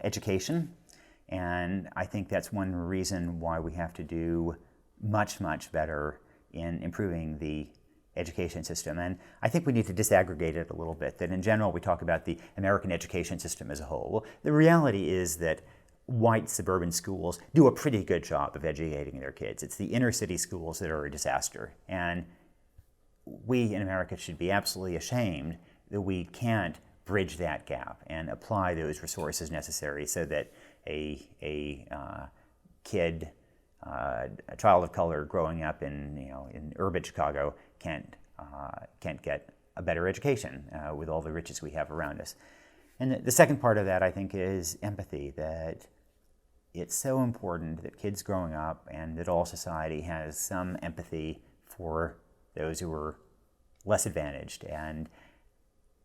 education, and I think that's one reason why we have to do much, much better in improving the education system. And I think we need to disaggregate it a little bit, that in general we talk about the American education system as a whole. Well, the reality is that white suburban schools do a pretty good job of educating their kids. It's the inner city schools that are a disaster. And we in America should be absolutely ashamed that we can't bridge that gap and apply those resources necessary so that a kid, a child of color growing up in urban Chicago can't get a better education with all the riches we have around us. And the second part of that, I think, is empathy, that it's so important that kids growing up and that all society has some empathy for those who are less advantaged. And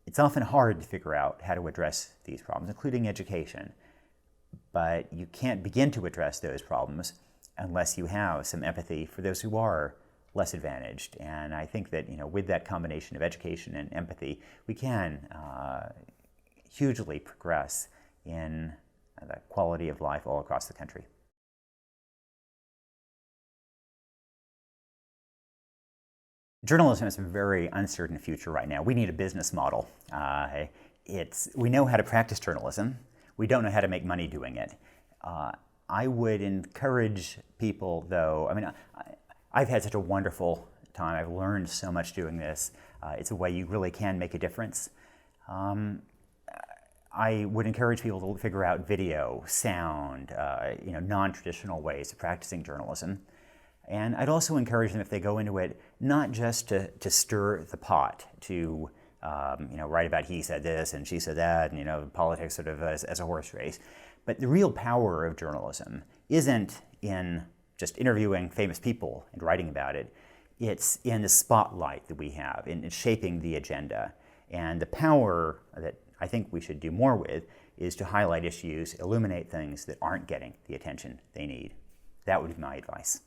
it's often hard to figure out how to address these problems, including education. But you can't begin to address those problems unless you have some empathy for those who are less advantaged. And I think that with that combination of education and empathy, we can hugely progress in the quality of life all across the country. Journalism has a very uncertain future right now. We need a business model. We know how to practice journalism. We don't know how to make money doing it. I would encourage people, though, I've had such a wonderful time. I've learned so much doing this. It's a way you really can make a difference. I would encourage people to figure out video, sound, non-traditional ways of practicing journalism. And I'd also encourage them, if they go into it, not just to stir the pot, to write about he said this and she said that, and politics sort of as a horse race. But the real power of journalism isn't in just interviewing famous people and writing about it. It's in the spotlight that we have, in shaping the agenda. And the power that I think we should do more with is to highlight issues, illuminate things that aren't getting the attention they need. That would be my advice.